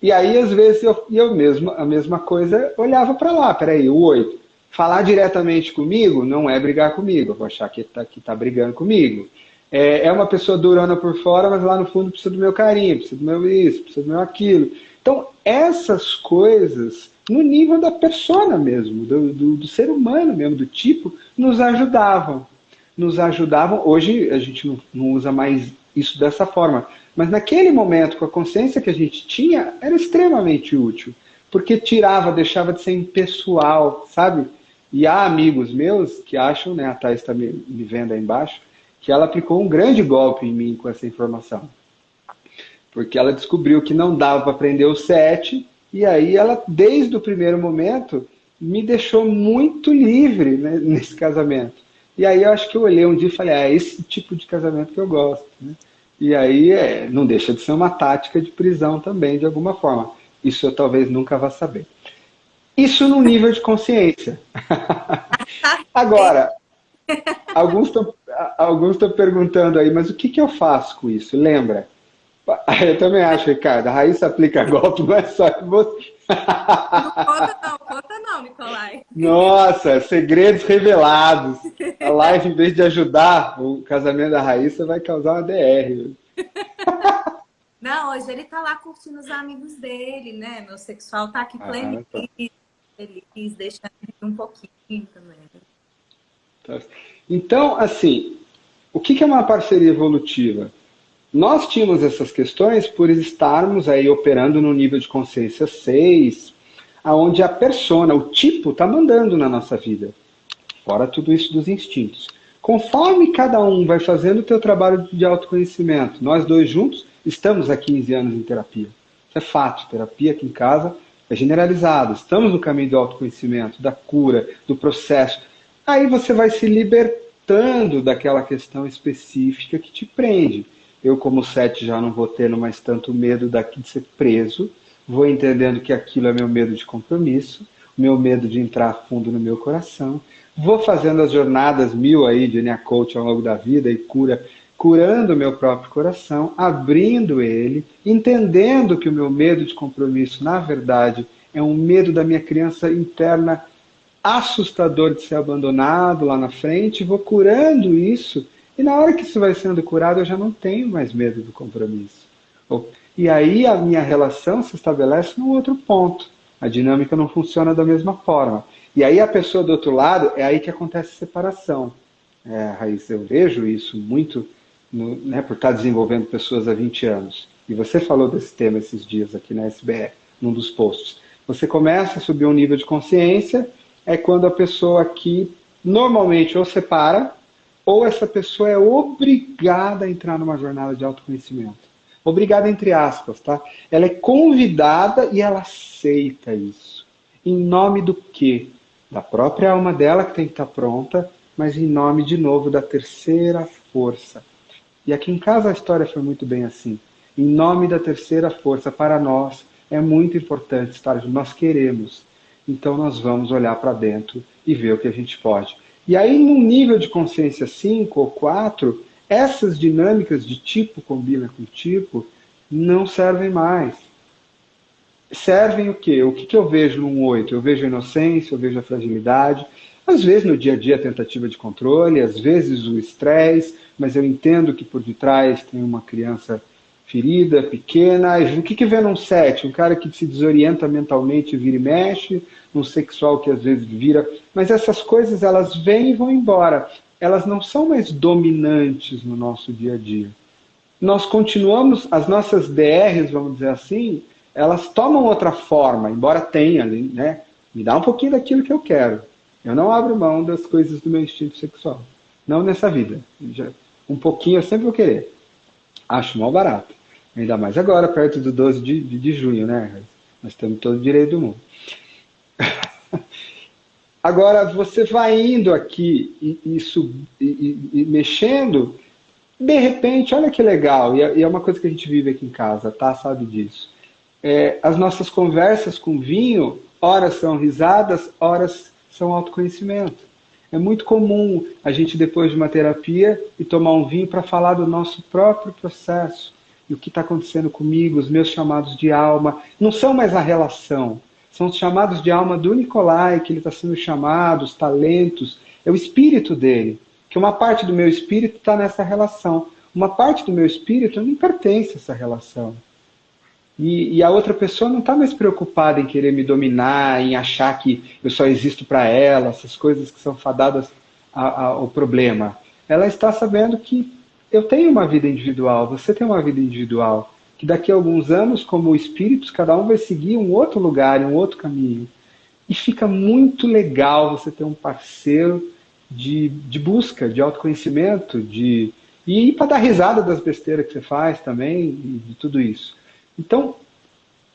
Speaker 2: E aí, às vezes, eu mesmo, a mesma coisa, olhava para lá, peraí, o 8. Falar diretamente comigo não é brigar comigo, eu vou achar que tá brigando comigo. É uma pessoa durona por fora, mas lá no fundo precisa do meu carinho, precisa do meu isso, precisa do meu aquilo. Então, essas coisas, no nível da persona mesmo, do ser humano mesmo, do tipo, nos ajudavam. Nos ajudavam. Hoje a gente não usa mais isso dessa forma. Mas naquele momento, com a consciência que a gente tinha, era extremamente útil. Porque tirava, deixava de ser impessoal, sabe? E há amigos meus que acham, né, a Thais está me vendo aí embaixo, que ela aplicou um grande golpe em mim com essa informação. Porque ela descobriu que não dava para aprender o 7, e aí ela, desde o primeiro momento, me deixou muito livre, né, nesse casamento. E aí eu acho que eu olhei um dia e falei, é esse tipo de casamento que eu gosto. Né? E aí não deixa de ser uma tática de prisão também, de alguma forma. Isso eu talvez nunca vá saber. Isso no nível de consciência. Agora, alguns estão perguntando aí, mas o que eu faço com isso? Lembra? Eu também acho, Ricardo, a Raíssa aplica golpe, não é só que você.
Speaker 1: Não conta não, Nicolai.
Speaker 2: Nossa, segredos revelados. A live, em vez de ajudar o casamento da Raíssa, vai causar uma DR.
Speaker 1: Não, hoje ele tá lá curtindo os amigos dele, né? Meu sexual tá aqui feliz, deixando ele um pouquinho também.
Speaker 2: Então, assim, o que é uma parceria evolutiva? Nós tínhamos essas questões por estarmos aí operando no nível de consciência 6, aonde a persona, o tipo, está mandando na nossa vida. Fora tudo isso dos instintos. Conforme cada um vai fazendo o seu trabalho de autoconhecimento, nós dois juntos estamos há 15 anos em terapia. Isso é fato. Terapia aqui em casa é generalizado. Estamos no caminho do autoconhecimento, da cura, do processo. Aí você vai se libertando daquela questão específica que te prende. Eu, como 7, já não vou tendo mais tanto medo daqui de ser preso. Vou entendendo que aquilo é meu medo de compromisso, meu medo de entrar fundo no meu coração. Vou fazendo as jornadas 1000 aí de Enia Coach ao longo da vida e curando o meu próprio coração, abrindo ele, entendendo que o meu medo de compromisso, na verdade, é um medo da minha criança interna assustador de ser abandonado lá na frente. Vou curando isso. E na hora que isso vai sendo curado, eu já não tenho mais medo do compromisso. E aí a minha relação se estabelece num outro ponto. A dinâmica não funciona da mesma forma. E aí a pessoa do outro lado, é aí que acontece a separação. Raíssa, eu vejo isso muito, né, por estar desenvolvendo pessoas há 20 anos. E você falou desse tema esses dias aqui na SBR, num dos posts. Você começa a subir um nível de consciência, é quando a pessoa aqui normalmente ou separa, ou essa pessoa é obrigada a entrar numa jornada de autoconhecimento. Obrigada entre aspas, tá? Ela é convidada e ela aceita isso. Em nome do quê? Da própria alma dela, que tem que estar pronta, mas em nome, de novo, da terceira força. E aqui em casa a história foi muito bem assim. Em nome da terceira força, para nós, é muito importante estar junto. Nós queremos. Então nós vamos olhar para dentro e ver o que a gente pode. E aí, num nível de consciência 5 ou 4, essas dinâmicas de tipo combina com tipo não servem mais. Servem o quê? O que eu vejo num 8? Eu vejo a inocência, eu vejo a fragilidade, às vezes no dia a dia a tentativa de controle, às vezes o estresse, mas eu entendo que por detrás tem uma criança ferida pequena. O que vê num 7? Um cara que se desorienta mentalmente, vira e mexe, um sexual que às vezes vira. Mas essas coisas, elas vêm e vão embora. Elas não são mais dominantes no nosso dia a dia. Nós continuamos, as nossas DRs, vamos dizer assim, elas tomam outra forma, embora tenha, né? Me dá um pouquinho daquilo que eu quero. Eu não abro mão das coisas do meu instinto sexual. Não nessa vida. Um pouquinho eu sempre vou querer. Acho mal barato. Ainda mais agora, perto do 12 de junho, né? Nós temos todo o direito do mundo. Agora, você vai indo aqui e mexendo, de repente, olha que legal, e é uma coisa que a gente vive aqui em casa, tá? Sabe disso. As nossas conversas com vinho, horas são risadas, horas são autoconhecimento. É muito comum a gente, depois de uma terapia, ir tomar um vinho para falar do nosso próprio processo. E o que está acontecendo comigo, os meus chamados de alma. Não são mais a relação. São os chamados de alma do Nicolai, que ele está sendo chamado, os talentos. É o espírito dele. Que uma parte do meu espírito está nessa relação. Uma parte do meu espírito não pertence a essa relação. E a outra pessoa não está mais preocupada em querer me dominar, em achar que eu só existo para ela, essas coisas que são fadadas ao problema. Ela está sabendo que eu tenho uma vida individual, você tem uma vida individual, que daqui a alguns anos, como espíritos, cada um vai seguir um outro lugar, um outro caminho. E fica muito legal você ter um parceiro de busca, de autoconhecimento, e ir para dar risada das besteiras que você faz também, e de tudo isso. Então,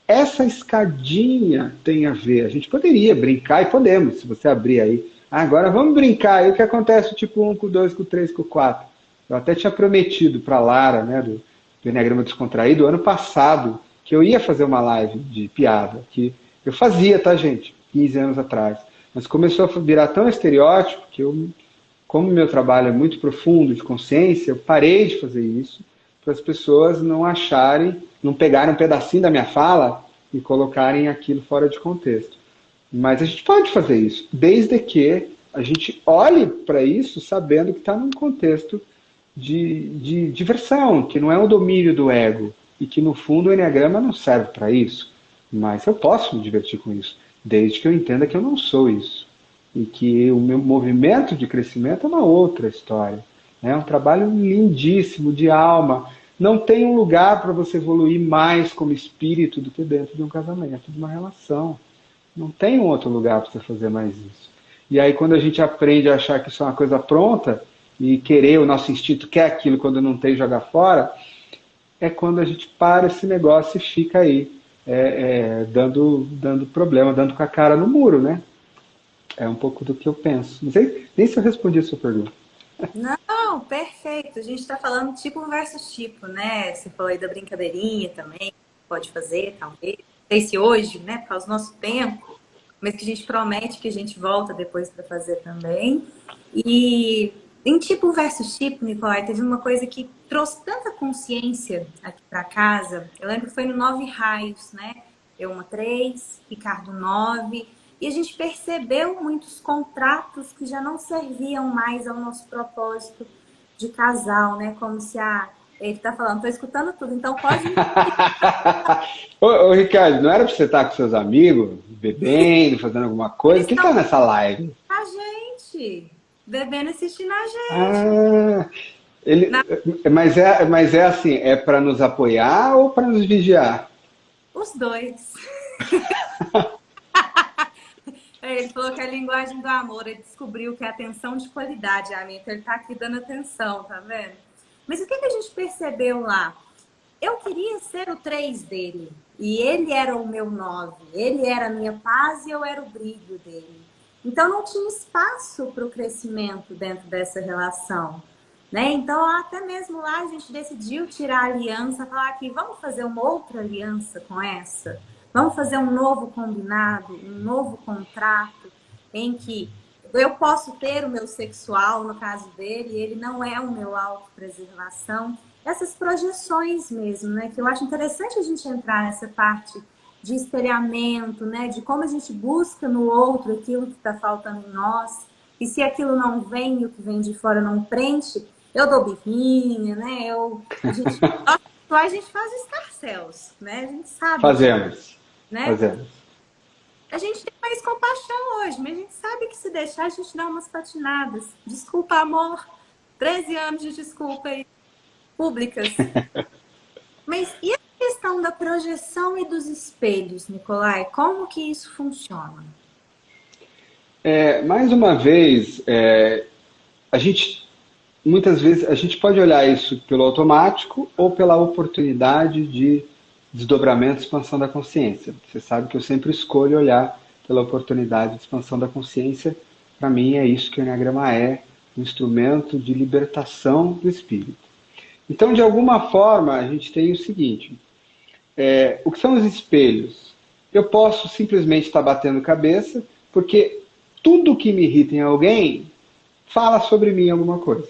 Speaker 2: essa escadinha tem a ver. A gente poderia brincar, e podemos, se você abrir aí. Agora vamos brincar. E o que acontece o tipo 1 com o 2, com o 3, com o 4? Eu até tinha prometido para a Lara, né, do Enneagrama Descontraído, ano passado, que eu ia fazer uma live de piada. Que eu fazia, tá, gente? 15 anos atrás. Mas começou a virar tão estereótipo que eu, como meu trabalho é muito profundo, de consciência, eu parei de fazer isso para as pessoas não acharem, não pegarem um pedacinho da minha fala e colocarem aquilo fora de contexto. Mas a gente pode fazer isso, desde que a gente olhe para isso sabendo que está num contexto de diversão, que não é o domínio do ego, e que no fundo o Enneagrama não serve para isso. Mas eu posso me divertir com isso, desde que eu entenda que eu não sou isso. E que o meu movimento de crescimento é uma outra história. É um trabalho lindíssimo, de alma. Não tem um lugar para você evoluir mais como espírito do que dentro de um casamento, de uma relação. Não tem um outro lugar para você fazer mais isso. E aí quando a gente aprende a achar que isso é uma coisa pronta, e querer, o nosso instinto quer aquilo quando não tem, jogar fora, é quando a gente para esse negócio e fica aí, dando problema, dando com a cara no muro, né? É um pouco do que eu penso. Não sei nem se eu respondi a sua pergunta.
Speaker 1: Não, perfeito. A gente está falando tipo versus tipo, né? Você falou aí da brincadeirinha também, pode fazer, talvez. Não sei se hoje, né, por causa do nosso tempo, mas que a gente promete que a gente volta depois para fazer também. E em tipo versus tipo, Nicolai, teve uma coisa que trouxe tanta consciência aqui para casa. Eu lembro que foi no 9 Raios, né? Eu uma 3, Ricardo 9. E a gente percebeu muitos contratos que já não serviam mais ao nosso propósito de casal, né? Como se ele está falando, estou escutando tudo, então pode me...
Speaker 2: Ô, Ricardo, não era para você estar com seus amigos, bebendo, fazendo alguma coisa? Quem está nessa live?
Speaker 1: A gente, bebendo assistindo a gente.
Speaker 2: Ah, ele,
Speaker 1: Na...
Speaker 2: mas é assim, é para nos apoiar ou para nos vigiar?
Speaker 1: Os dois. Ele falou que é a linguagem do amor, ele descobriu que é atenção de qualidade, amiga. Então ele tá aqui dando atenção, tá vendo? Mas o que a gente percebeu lá? Eu queria ser o 3 dele, e ele era o meu 9. Ele era a minha paz e eu era o brilho dele. Então não tinha espaço para o crescimento dentro dessa relação, né? Então até mesmo lá a gente decidiu tirar a aliança, falar que vamos fazer uma outra aliança com essa? Vamos fazer um novo combinado, um novo contrato, em que eu posso ter o meu sexual, no caso dele, e ele não é o meu autopreservação. Essas projeções mesmo, né? Que eu acho interessante a gente entrar nessa parte de espelhamento, né? De como a gente busca no outro aquilo que está faltando em nós. E se aquilo não vem e o que vem de fora não preenche, eu dou birrinha, né? A gente a gente faz escarcéus, né? A gente sabe disso,
Speaker 2: Fazemos,
Speaker 1: né?
Speaker 2: fazemos.
Speaker 1: A gente tem mais compaixão hoje, mas a gente sabe que se deixar a gente dá umas patinadas. Desculpa, amor. 13 anos de desculpa aí, públicas. Mas e a questão da projeção e dos espelhos, Nicolai? Como que isso funciona?
Speaker 2: Mais uma vez, a gente, muitas vezes, a gente pode olhar isso pelo automático ou pela oportunidade de desdobramento e expansão da consciência. Você sabe que eu sempre escolho olhar pela oportunidade de expansão da consciência. Para mim, é isso que o Enneagrama é, um instrumento de libertação do espírito. Então, de alguma forma, a gente tem o seguinte, o que são os espelhos? Eu posso simplesmente estar batendo cabeça, porque tudo que me irrita em alguém fala sobre mim alguma coisa,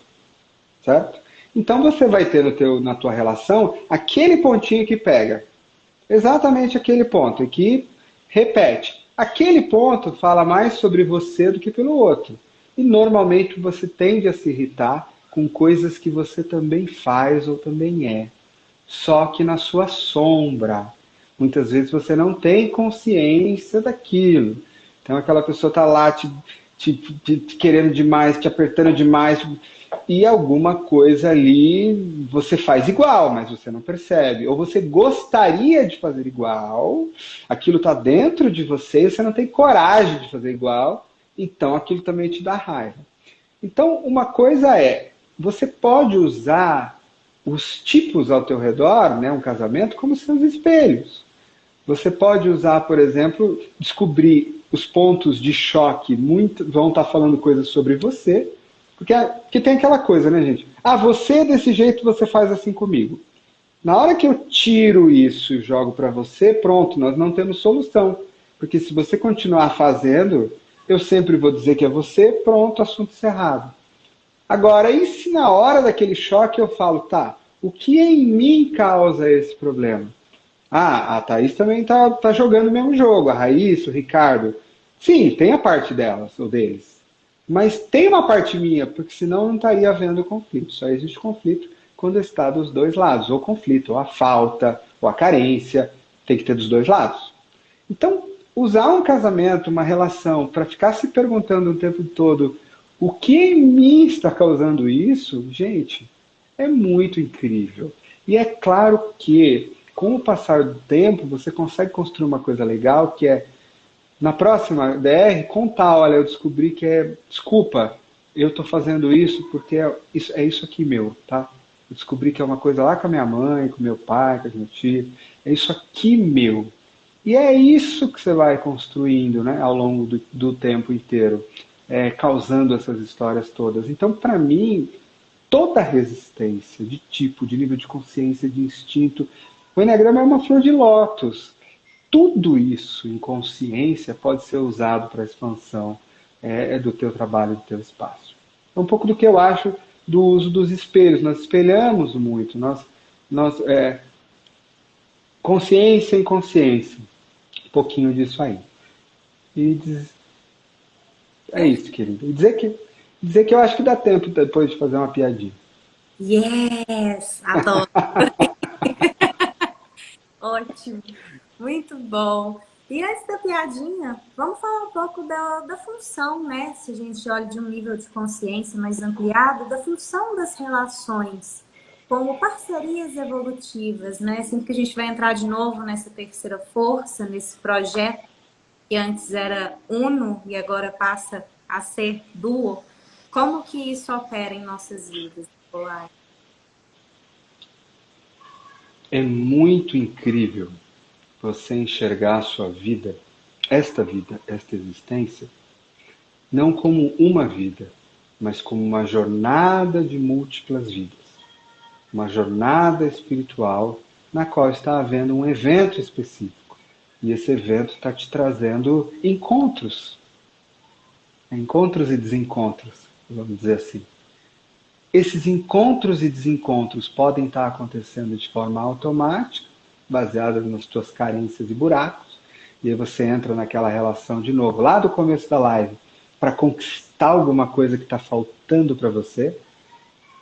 Speaker 2: certo? Então você vai ter na tua relação aquele pontinho que pega, exatamente aquele ponto, e que repete. Aquele ponto fala mais sobre você do que pelo outro. E normalmente você tende a se irritar com coisas que você também faz ou também é, só que na sua sombra. Muitas vezes você não tem consciência daquilo. Então aquela pessoa está lá te querendo demais, te apertando demais, e alguma coisa ali você faz igual, mas você não percebe. Ou você gostaria de fazer igual, aquilo está dentro de você e você não tem coragem de fazer igual, então aquilo também te dá raiva. Então uma coisa você pode usar os tipos ao teu redor, né, um casamento, como seus espelhos. Você pode usar, por exemplo, descobrir os pontos de choque, vão estar falando coisas sobre você, porque tem aquela coisa, né, gente? Ah, você desse jeito, você faz assim comigo. Na hora que eu tiro isso e jogo para você, pronto, nós não temos solução. Porque se você continuar fazendo, eu sempre vou dizer que é você, pronto, assunto encerrado. Agora, e se na hora daquele choque eu falo, tá, o que em mim causa esse problema? Ah, a Thaís também tá jogando o mesmo jogo, a Raíssa, o Ricardo. Sim, tem a parte delas, ou deles. Mas tem uma parte minha, porque senão não estaria havendo conflito. Só existe conflito quando está dos dois lados. Ou conflito, ou a falta, ou a carência. Tem que ter dos dois lados. Então, usar um casamento, uma relação, para ficar se perguntando o tempo todo o que em mim está causando isso, gente, é muito incrível. E é claro que, com o passar do tempo, você consegue construir uma coisa legal, que é, na próxima DR, contar, olha, eu descobri que desculpa, eu estou fazendo isso porque é isso aqui meu, tá? Eu descobri que é uma coisa lá com a minha mãe, com meu pai, com o meu tio, é isso aqui meu. E é isso que você vai construindo, né, ao longo do tempo inteiro, causando essas histórias todas. Então, para mim, toda resistência de tipo, de nível de consciência, de instinto, o Enneagrama é uma flor de lótus. Tudo isso em consciência pode ser usado para a expansão do teu trabalho, do teu espaço. É um pouco do que eu acho do uso dos espelhos. Nós espelhamos muito, consciência em consciência. Um pouquinho disso aí. E é isso, querido. E dizer que eu acho que dá tempo depois de fazer uma piadinha.
Speaker 1: Yes! Adoro! Ótimo! Muito bom! E antes da piadinha, vamos falar um pouco da função, né? Se a gente olha de um nível de consciência mais ampliado, da função das relações como parcerias evolutivas, né? Sempre que a gente vai entrar de novo nessa terceira força, nesse projeto que antes era uno e agora passa a ser duo, como que isso opera em nossas vidas, Nicolai?
Speaker 2: É muito incrível você enxergar a sua vida, esta existência, não como uma vida, mas como uma jornada de múltiplas vidas. Uma jornada espiritual na qual está havendo um evento específico. E esse evento está te trazendo encontros. Encontros e desencontros, vamos dizer assim. Esses encontros e desencontros podem estar acontecendo de forma automática, baseada nas tuas carências e buracos, e aí você entra naquela relação de novo, lá do começo da live, para conquistar alguma coisa que está faltando para você,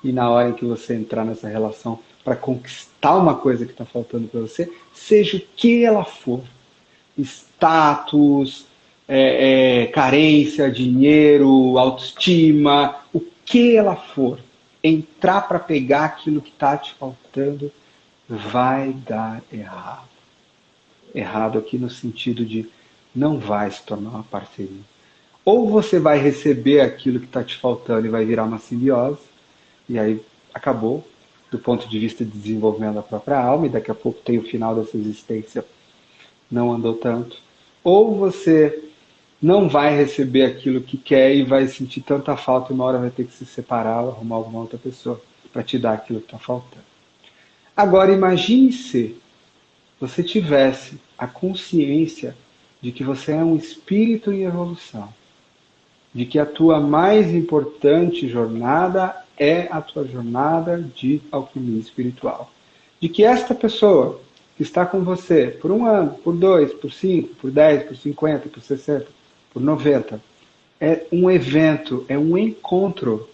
Speaker 2: e na hora em que você entrar nessa relação, para conquistar uma coisa que está faltando para você, seja o que ela for. Status, carência, dinheiro, autoestima, o que ela for. Entrar para pegar aquilo que está te faltando vai dar errado. Errado aqui no sentido de não vai se tornar uma parceria. Ou você vai receber aquilo que está te faltando e vai virar uma simbiose, e aí acabou, do ponto de vista de desenvolvimento da própria alma, e daqui a pouco tem o final dessa existência, não andou tanto. Ou você não vai receber aquilo que quer e vai sentir tanta falta e uma hora vai ter que se separar ou arrumar alguma outra pessoa para te dar aquilo que está faltando. Agora imagine se você tivesse a consciência de que você é um espírito em evolução, de que a tua mais importante jornada é a tua jornada de alquimia espiritual. De que esta pessoa que está com você por 1 ano, por 2, por 5, por 10, por 50, por 60, por 90, é um evento, é um encontro.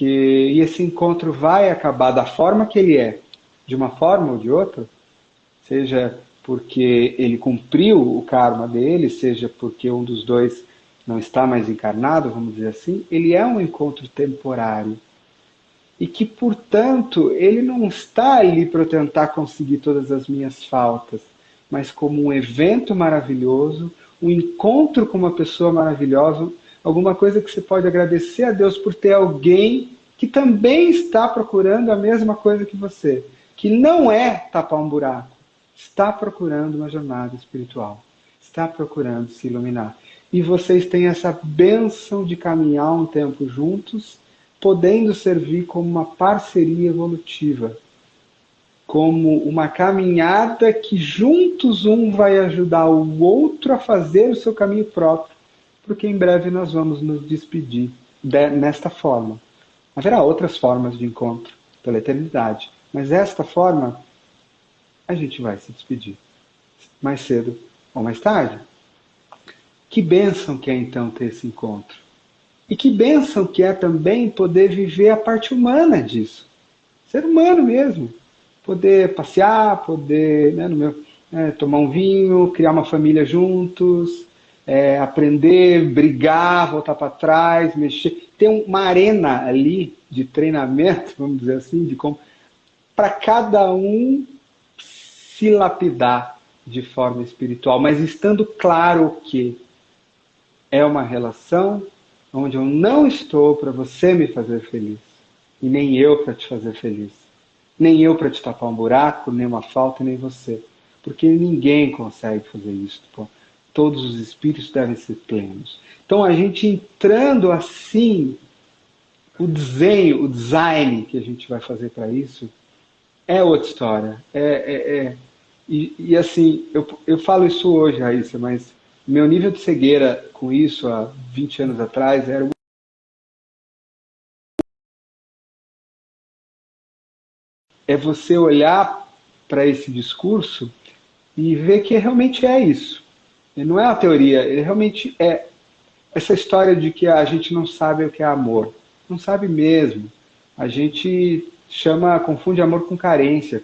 Speaker 2: E esse encontro vai acabar da forma que ele é, de uma forma ou de outra, seja porque ele cumpriu o karma dele, seja porque um dos dois não está mais encarnado, vamos dizer assim, ele é um encontro temporário. E que, portanto, ele não está ali para eu tentar conseguir todas as minhas faltas, mas como um evento maravilhoso, um encontro com uma pessoa maravilhosa, alguma coisa que você pode agradecer a Deus por ter alguém que também está procurando a mesma coisa que você, que não é tapar um buraco, está procurando uma jornada espiritual, está procurando se iluminar. E vocês têm essa bênção de caminhar um tempo juntos, podendo servir como uma parceria evolutiva, como uma caminhada que juntos um vai ajudar o outro a fazer o seu caminho próprio, porque em breve nós vamos nos despedir nesta forma. Haverá outras formas de encontro pela eternidade, mas esta forma a gente vai se despedir, mais cedo ou mais tarde. Que bênção que é então ter esse encontro. E que bênção que é também poder viver a parte humana disso. Ser humano mesmo. Poder passear, poder tomar um vinho, criar uma família juntos, aprender, brigar, voltar para trás, mexer. Ter uma arena ali de treinamento, vamos dizer assim, de como para cada um se lapidar de forma espiritual, mas estando claro que é uma relação onde eu não estou para você me fazer feliz, e nem eu para te fazer feliz, nem eu para te tapar um buraco, nem uma falta, nem você, porque ninguém consegue fazer isso. Pô. Todos os espíritos devem ser plenos. Então a gente entrando assim, o design que a gente vai fazer para isso é outra história. E assim, eu falo isso hoje, Raíssa, mas meu nível de cegueira com isso há 20 anos atrás era você olhar para esse discurso e ver que realmente é isso. Ele não é uma teoria, ele realmente é essa história de que a gente não sabe o que é amor. Não sabe mesmo. A gente confunde amor com carência.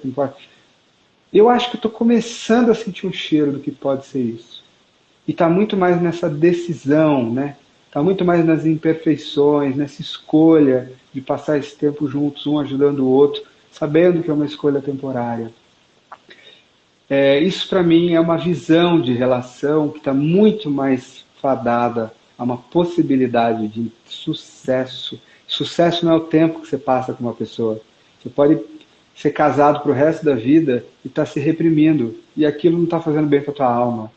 Speaker 2: Eu acho que eu estou começando a sentir um cheiro do que pode ser isso. E está muito mais nessa decisão, né? Está muito mais nas imperfeições, nessa escolha de passar esse tempo juntos, um ajudando o outro, sabendo que é uma escolha temporária. Isso para mim é uma visão de relação que está muito mais fadada a uma possibilidade de sucesso. Sucesso não é o tempo que você passa com uma pessoa. Você pode ser casado para o resto da vida e estar se reprimindo, e aquilo não está fazendo bem para a tua alma.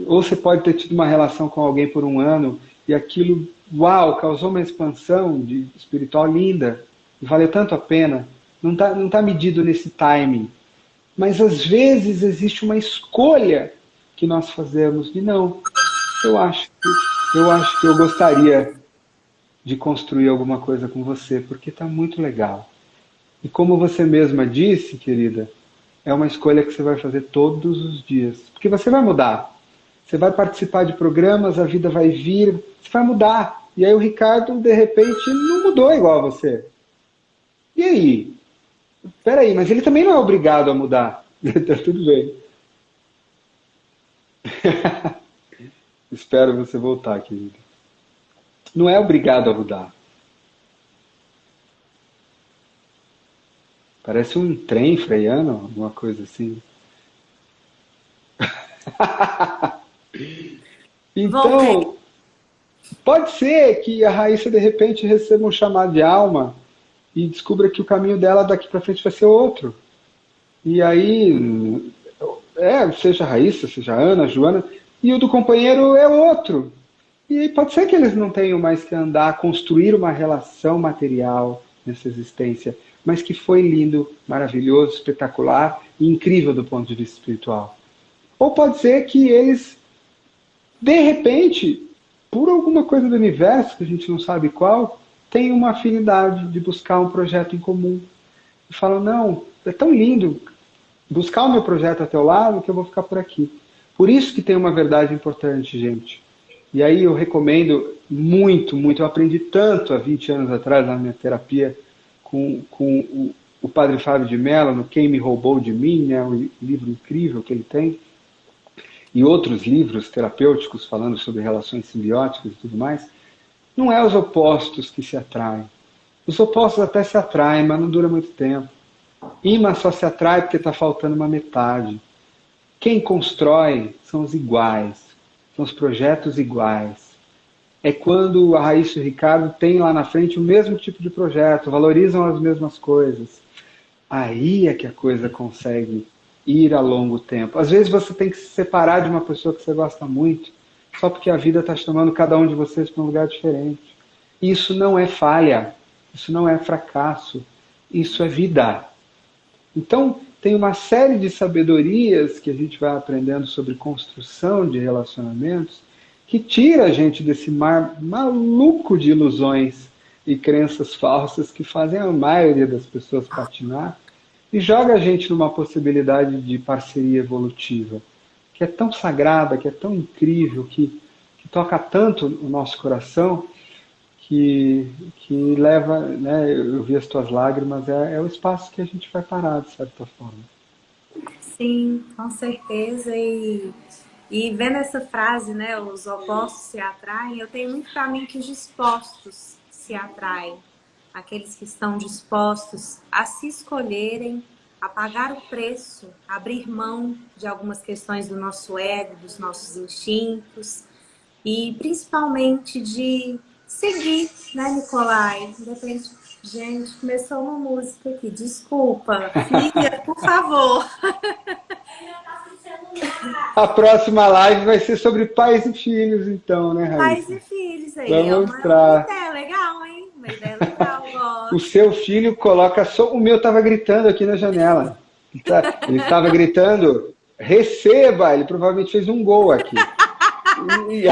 Speaker 2: Ou você pode ter tido uma relação com alguém por 1 ano e aquilo, uau, causou uma expansão espiritual linda, e valeu tanto a pena. Não tá medido nesse timing. Mas às vezes existe uma escolha que nós fazemos de não. Eu acho que eu gostaria de construir alguma coisa com você, porque está muito legal. E como você mesma disse, querida, é uma escolha que você vai fazer todos os dias. Porque você vai mudar. Você vai participar de programas, a vida vai vir, você vai mudar. E aí o Ricardo, de repente, não mudou igual a você. E aí? Peraí, mas ele também não é obrigado a mudar. Tá tudo bem. Espero você voltar, querido. Não é obrigado a mudar. Parece um trem freando, alguma coisa assim.
Speaker 1: Voltei.
Speaker 2: Então, pode ser que a Raíssa de repente receba um chamado de alma e descubra que o caminho dela daqui para frente vai ser outro. E aí, seja a Raíssa, seja a Ana, a Joana, e o do companheiro é outro. E aí pode ser que eles não tenham mais que andar, construir uma relação material nessa existência, mas que foi lindo, maravilhoso, espetacular e incrível do ponto de vista espiritual. Ou pode ser que eles, de repente, por alguma coisa do universo, que a gente não sabe qual, tenham uma afinidade de buscar um projeto em comum. E falam, não, é tão lindo buscar o meu projeto a teu lado que eu vou ficar por aqui. Por isso que tem uma verdade importante, gente. E aí eu recomendo muito, muito. Eu aprendi tanto há 20 anos atrás na minha terapia com o padre Fábio de Mello, no Quem Me Roubou de Mim, né, um livro incrível que ele tem, e outros livros terapêuticos falando sobre relações simbióticas e tudo mais. Não é os opostos que se atraem. Os opostos até se atraem, mas não dura muito tempo. Imã só se atrai porque está faltando uma metade. Quem constrói são os iguais, são os projetos iguais. É quando a Raíssa e o Ricardo têm lá na frente o mesmo tipo de projeto, valorizam as mesmas coisas. Aí é que a coisa consegue ir a longo tempo. Às vezes você tem que se separar de uma pessoa que você gosta muito, só porque a vida está chamando cada um de vocês para um lugar diferente. Isso não é falha, isso não é fracasso, isso é vida. Então, tem uma série de sabedorias que a gente vai aprendendo sobre construção de relacionamentos que tira a gente desse mar maluco de ilusões e crenças falsas que fazem a maioria das pessoas patinar e joga a gente numa possibilidade de parceria evolutiva, que é tão sagrada, que é tão incrível, que toca tanto o nosso coração, que leva, né, eu vi as tuas lágrimas, é o espaço que a gente vai parar, de certa forma.
Speaker 1: Sim, com certeza. E vendo essa frase, né, os opostos se atraem, eu tenho muito para mim que os dispostos se atraem. Aqueles que estão dispostos a se escolherem, a pagar o preço, abrir mão de algumas questões do nosso ego, dos nossos instintos e principalmente de seguir, né, Nicolai? De repente, gente, começou uma música aqui, desculpa, filha, por favor.
Speaker 2: A próxima live vai ser sobre pais e filhos, então, né,
Speaker 1: Pais
Speaker 2: Raíssa?
Speaker 1: e filhos aí, é
Speaker 2: Vamos
Speaker 1: uma
Speaker 2: mostrar.
Speaker 1: ideia legal, hein? Uma ideia legal,
Speaker 2: O
Speaker 1: gosto.
Speaker 2: seu filho coloca só. O meu estava gritando aqui na janela. Ele estava gritando, receba! Ele provavelmente fez um gol aqui. E,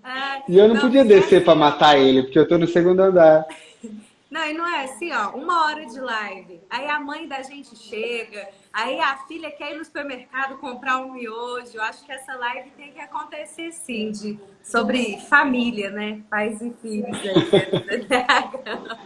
Speaker 1: Ai,
Speaker 2: e eu não
Speaker 1: não,
Speaker 2: podia
Speaker 1: e
Speaker 2: descer para
Speaker 1: assim, ó.
Speaker 2: matar ele, porque eu estou no segundo andar.
Speaker 1: Não, e não é assim, ó, 1 hora de live. Aí a mãe da gente chega, aí a filha quer ir no supermercado comprar um miojo. Eu acho que essa live tem que acontecer sim, sobre família, né? Pais e filhos aí dentro do Enneagrama.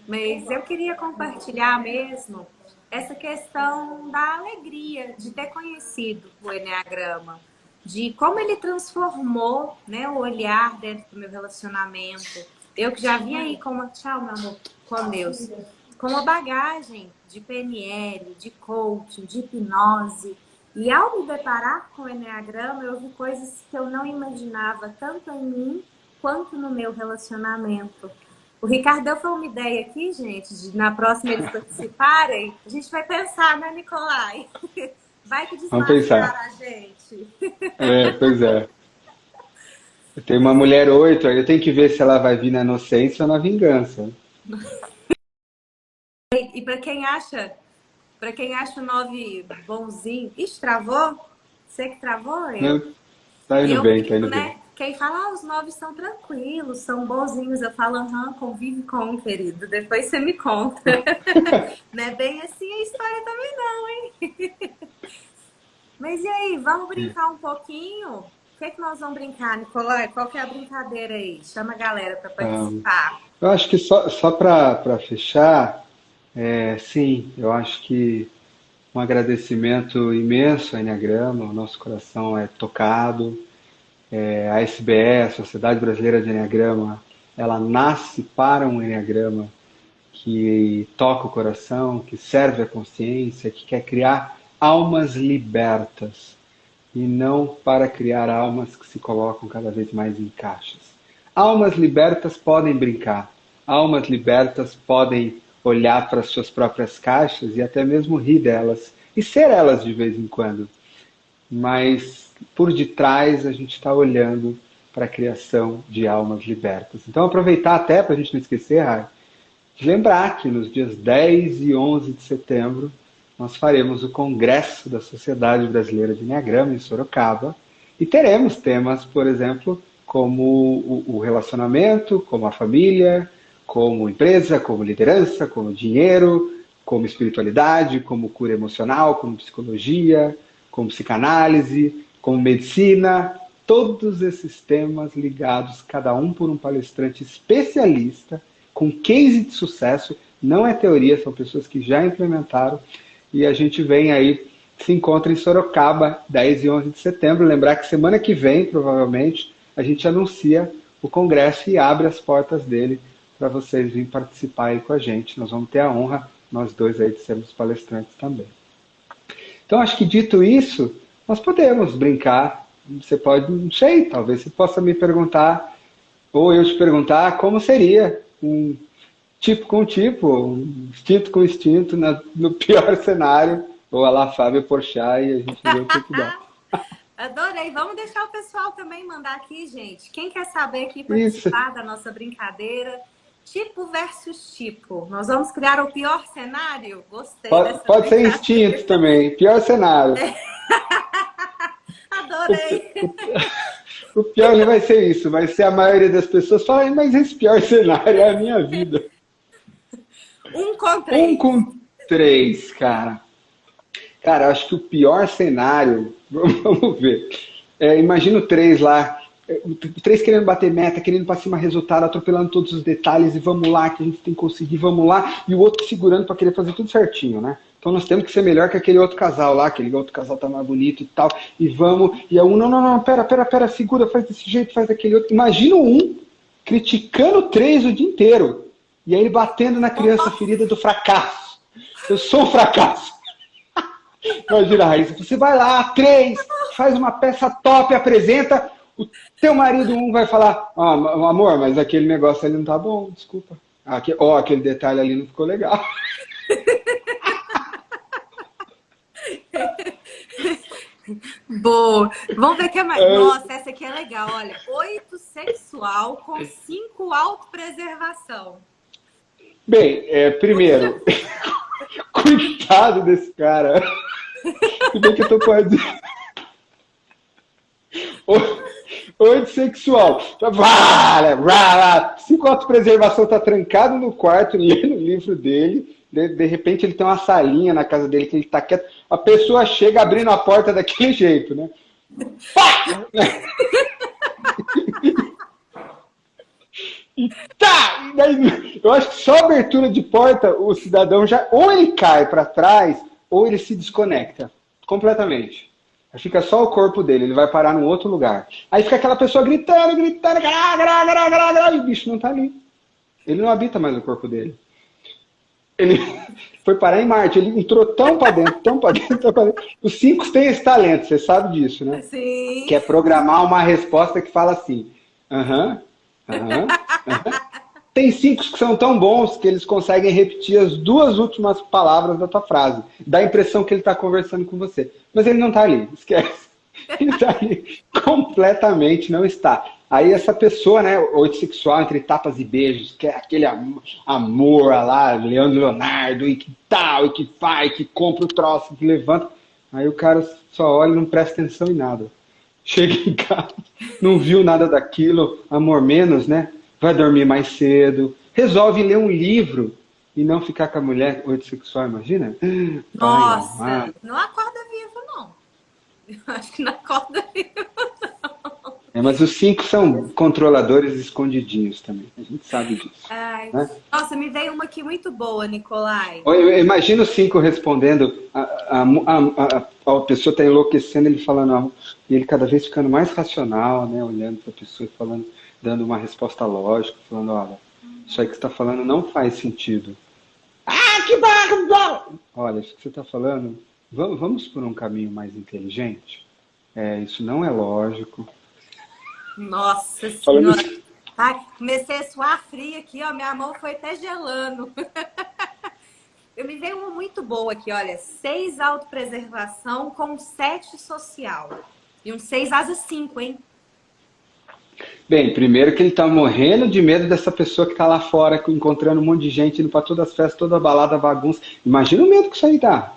Speaker 1: Mas eu queria compartilhar mesmo essa questão da alegria de ter conhecido o Enneagrama, de como ele transformou, né, o olhar dentro do meu relacionamento. Eu que já vim aí com uma, tchau, meu amor, com Deus, com uma bagagem de PNL, de coaching, de hipnose. E ao me deparar com o Enneagrama, eu vi coisas que eu não imaginava, tanto em mim quanto no meu relacionamento. O Ricardo foi uma ideia aqui, gente, de na próxima eles participarem, a gente vai pensar, né, Nicolai? Vai que
Speaker 2: Vamos
Speaker 1: desmascarar
Speaker 2: pensar.
Speaker 1: a gente.
Speaker 2: É, pois é. Eu tenho uma mulher 8, aí eu tenho que ver se ela vai vir na inocência ou na vingança.
Speaker 1: E para quem acha o 9 bonzinho, ixi, travou? Você que travou, eu?
Speaker 2: Não, tá indo
Speaker 1: Eu
Speaker 2: bem, tá
Speaker 1: brinco,
Speaker 2: indo bem.
Speaker 1: né? Quem fala, os 9 são tranquilos, são bonzinhos. Eu falo, aham, convive com, querido. Depois você me conta. Não é bem assim a história também, não, hein? Mas e aí, vamos brincar um pouquinho? O que é que nós vamos brincar, Nicolai? Qual que é a brincadeira aí? Chama a galera para
Speaker 2: Vamos.
Speaker 1: participar.
Speaker 2: Eu acho que só para fechar, sim, eu acho que um agradecimento imenso ao Enneagrama, o nosso coração é tocado. A SBE, a Sociedade Brasileira de Enneagrama, ela nasce para um Enneagrama que toca o coração, que serve a consciência, que quer criar almas libertas e não para criar almas que se colocam cada vez mais em caixas. Almas libertas podem brincar, almas libertas podem olhar para as suas próprias caixas e até mesmo rir delas e ser elas de vez em quando, mas por detrás a gente está olhando para a criação de almas libertas. Então aproveitar até para a gente não esquecer, Rai, de lembrar que nos dias 10 e 11 de setembro nós faremos o Congresso da Sociedade Brasileira de Enneagrama em Sorocaba e teremos temas, por exemplo, como o relacionamento, como a família, como empresa, como liderança, como dinheiro, como espiritualidade, como cura emocional, como psicologia, como psicanálise, como medicina, todos esses temas ligados, cada um por um palestrante especialista, com case de sucesso, não é teoria, são pessoas que já implementaram, e a gente vem aí, se encontra em Sorocaba, 10 e 11 de setembro. Lembrar que semana que vem, provavelmente, a gente anuncia o congresso e abre as portas dele para vocês virem participar aí com a gente. Nós vamos ter a honra, nós dois aí, de sermos palestrantes também. Então, acho que dito isso, nós podemos brincar. Você pode, não sei, talvez você possa me perguntar, ou eu te perguntar, como seria um tipo com tipo, um instinto com instinto, no pior cenário, ou a lá Fábio Porchat, e a gente vê o que dá.
Speaker 1: Adorei. Vamos deixar o pessoal também mandar aqui, gente. Quem quer saber aqui,
Speaker 2: Isso.
Speaker 1: participar da nossa brincadeira? Tipo versus tipo. Nós vamos criar o pior cenário? Gostei dessa
Speaker 2: Pode ser
Speaker 1: brincadeira.
Speaker 2: instinto também, pior cenário.
Speaker 1: Adorei.
Speaker 2: O pior não vai ser isso, vai ser a maioria das pessoas falam, mas esse pior cenário é a minha vida.
Speaker 1: 1 com 3.
Speaker 2: 1 com 3, cara. Cara, eu acho que o pior cenário, vamos ver. Imagina o 3 lá, o 3 querendo bater meta, querendo para cima resultado, atropelando todos os detalhes e vamos lá, que a gente tem que conseguir, vamos lá, e o outro segurando para querer fazer tudo certinho, né? Então nós temos que ser melhor que aquele outro casal lá, aquele outro casal tá mais bonito e tal, e vamos, e não, pera, segura, faz desse jeito, faz daquele outro. Imagina um criticando o 3 o dia inteiro, e aí ele batendo na criança ferida do fracasso. Eu sou um fracasso. Imagina, Raíssa, você vai lá, 3, faz uma peça top, apresenta, o teu marido vai falar, amor, mas aquele negócio ali não tá bom, desculpa. Aquele detalhe ali não ficou legal.
Speaker 1: Boa. Vamos ver o que é mais. Nossa, essa aqui é legal. Olha, 8 sexual com 5 autopreservação.
Speaker 2: Bem, primeiro, coitado desse cara. Se bem que eu tô quase... 8 sexual. 5 autopreservação, tá trancado no quarto, lendo o livro dele. De repente ele tem uma salinha na casa dele que ele tá quieto. A pessoa chega abrindo a porta daquele jeito, né? E tá! Eu acho que só a abertura de porta, o cidadão já... Ou ele cai para trás, ou ele se desconecta completamente. Aí fica só o corpo dele, ele vai parar num outro lugar. Aí fica aquela pessoa gritando, e o bicho não tá ali. Ele não habita mais o corpo dele. Ele foi parar em Marte, ele entrou tão pra dentro, tão pra dentro, tão pra dentro. Os 5 têm esse talento, você sabe disso, né?
Speaker 1: Sim.
Speaker 2: Que é programar uma resposta que fala assim, Tem 5 que são tão bons que eles conseguem repetir as 2 últimas palavras da tua frase. Dá a impressão que ele está conversando com você. Mas ele não está ali, esquece. Ele está ali completamente, não está. Aí essa pessoa, né, 8 sexual, entre tapas e beijos, que é aquele amor lá, Leonardo, e que tal, e que faz, que compra o troço, que levanta. Aí o cara só olha e não presta atenção em nada. Chega em casa, não viu nada daquilo, amor menos, né? Vai dormir mais cedo, resolve ler um livro e não ficar com a mulher 8 sexual, imagina?
Speaker 1: Nossa, não acorda vivo, não. Eu acho que não acorda vivo, não.
Speaker 2: Mas os 5 são controladores escondidinhos também. A gente sabe disso.
Speaker 1: Ai,
Speaker 2: Né?
Speaker 1: nossa, me veio uma aqui muito boa, Nicolai.
Speaker 2: Imagina os 5 respondendo, a pessoa está enlouquecendo, ele falando, e ele cada vez ficando mais racional, né? Olhando para a pessoa e falando, dando uma resposta lógica, falando, olha, isso aí que você está falando não faz sentido. Que barro! Olha, isso que você está falando, vamos por um caminho mais inteligente? Isso não é lógico.
Speaker 1: Nossa
Speaker 2: Falando
Speaker 1: Senhora.
Speaker 2: assim.
Speaker 1: Ai, comecei a suar fria aqui, ó. Minha mão foi até gelando. Eu me veio uma muito boa aqui, olha. 6 autopreservação com 7 social. E um 6 asa 5, hein?
Speaker 2: Bem, primeiro que ele tá morrendo de medo dessa pessoa que tá lá fora, encontrando um monte de gente, indo para todas as festas, toda balada, bagunça. Imagina o medo que isso aí dá.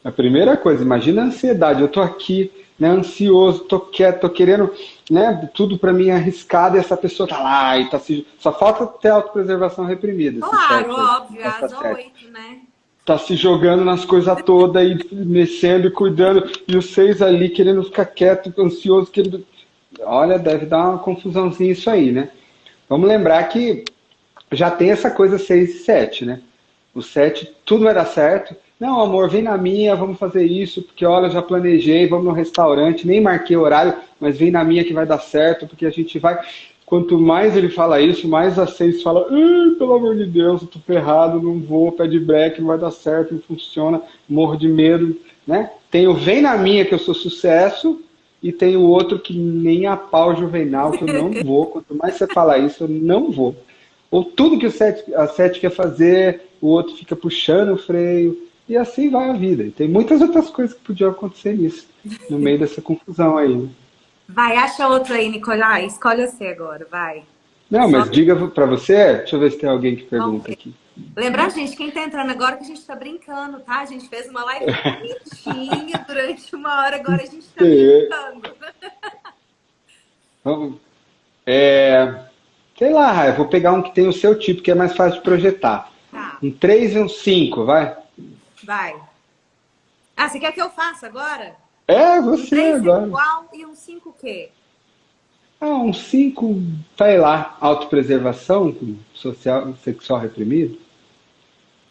Speaker 2: A primeira coisa, imagina a ansiedade. Eu tô aqui, né, ansioso, tô quieto, tô querendo, né, tudo para mim arriscado, e essa pessoa tá lá e só falta ter autopreservação reprimida.
Speaker 1: Claro, óbvio, asa 8, né?
Speaker 2: Tá se jogando nas coisas todas e mexendo e cuidando, e os 6 ali querendo ficar quieto, ansioso, querendo... Olha, deve dar uma confusãozinha isso aí, né? Vamos lembrar que já tem essa coisa 6 e 7, né? O 7, tudo vai dar certo. Não, amor, vem na minha, vamos fazer isso, porque olha, eu já planejei, vamos no restaurante, nem marquei horário, mas vem na minha que vai dar certo, porque a gente vai... Quanto mais ele fala isso, mais a 6 fala, pelo amor de Deus, eu tô ferrado, não vou, pede break, não vai dar certo, não funciona, morro de medo, né? Tem o vem na minha que eu sou sucesso, e tem o outro que nem a pau juvenal, que eu não vou. Quanto mais você fala isso, eu não vou. Ou tudo que a 7 quer fazer, o outro fica puxando o freio, e assim vai a vida. E tem muitas outras coisas que podiam acontecer nisso, no meio dessa confusão aí, né?
Speaker 1: Vai, acha outro aí, Nicolai. Escolhe você agora, vai.
Speaker 2: Não, mas diga pra você, deixa eu ver se tem alguém que pergunta aqui.
Speaker 1: Lembra, gente, quem tá entrando agora que a gente tá brincando, tá? A gente fez uma live bonitinha durante uma hora, agora a gente tá brincando.
Speaker 2: Vamos. Sei lá, eu vou pegar um que tem o seu tipo, que é mais fácil de projetar.
Speaker 1: Tá.
Speaker 2: Um 3 e um 5, vai?
Speaker 1: Vai. Ah, você quer que eu faça agora?
Speaker 2: Você
Speaker 1: um 3
Speaker 2: agora.
Speaker 1: igual e um 5 o quê?
Speaker 2: Um 5, sei lá, autopreservação, social, sexual reprimido.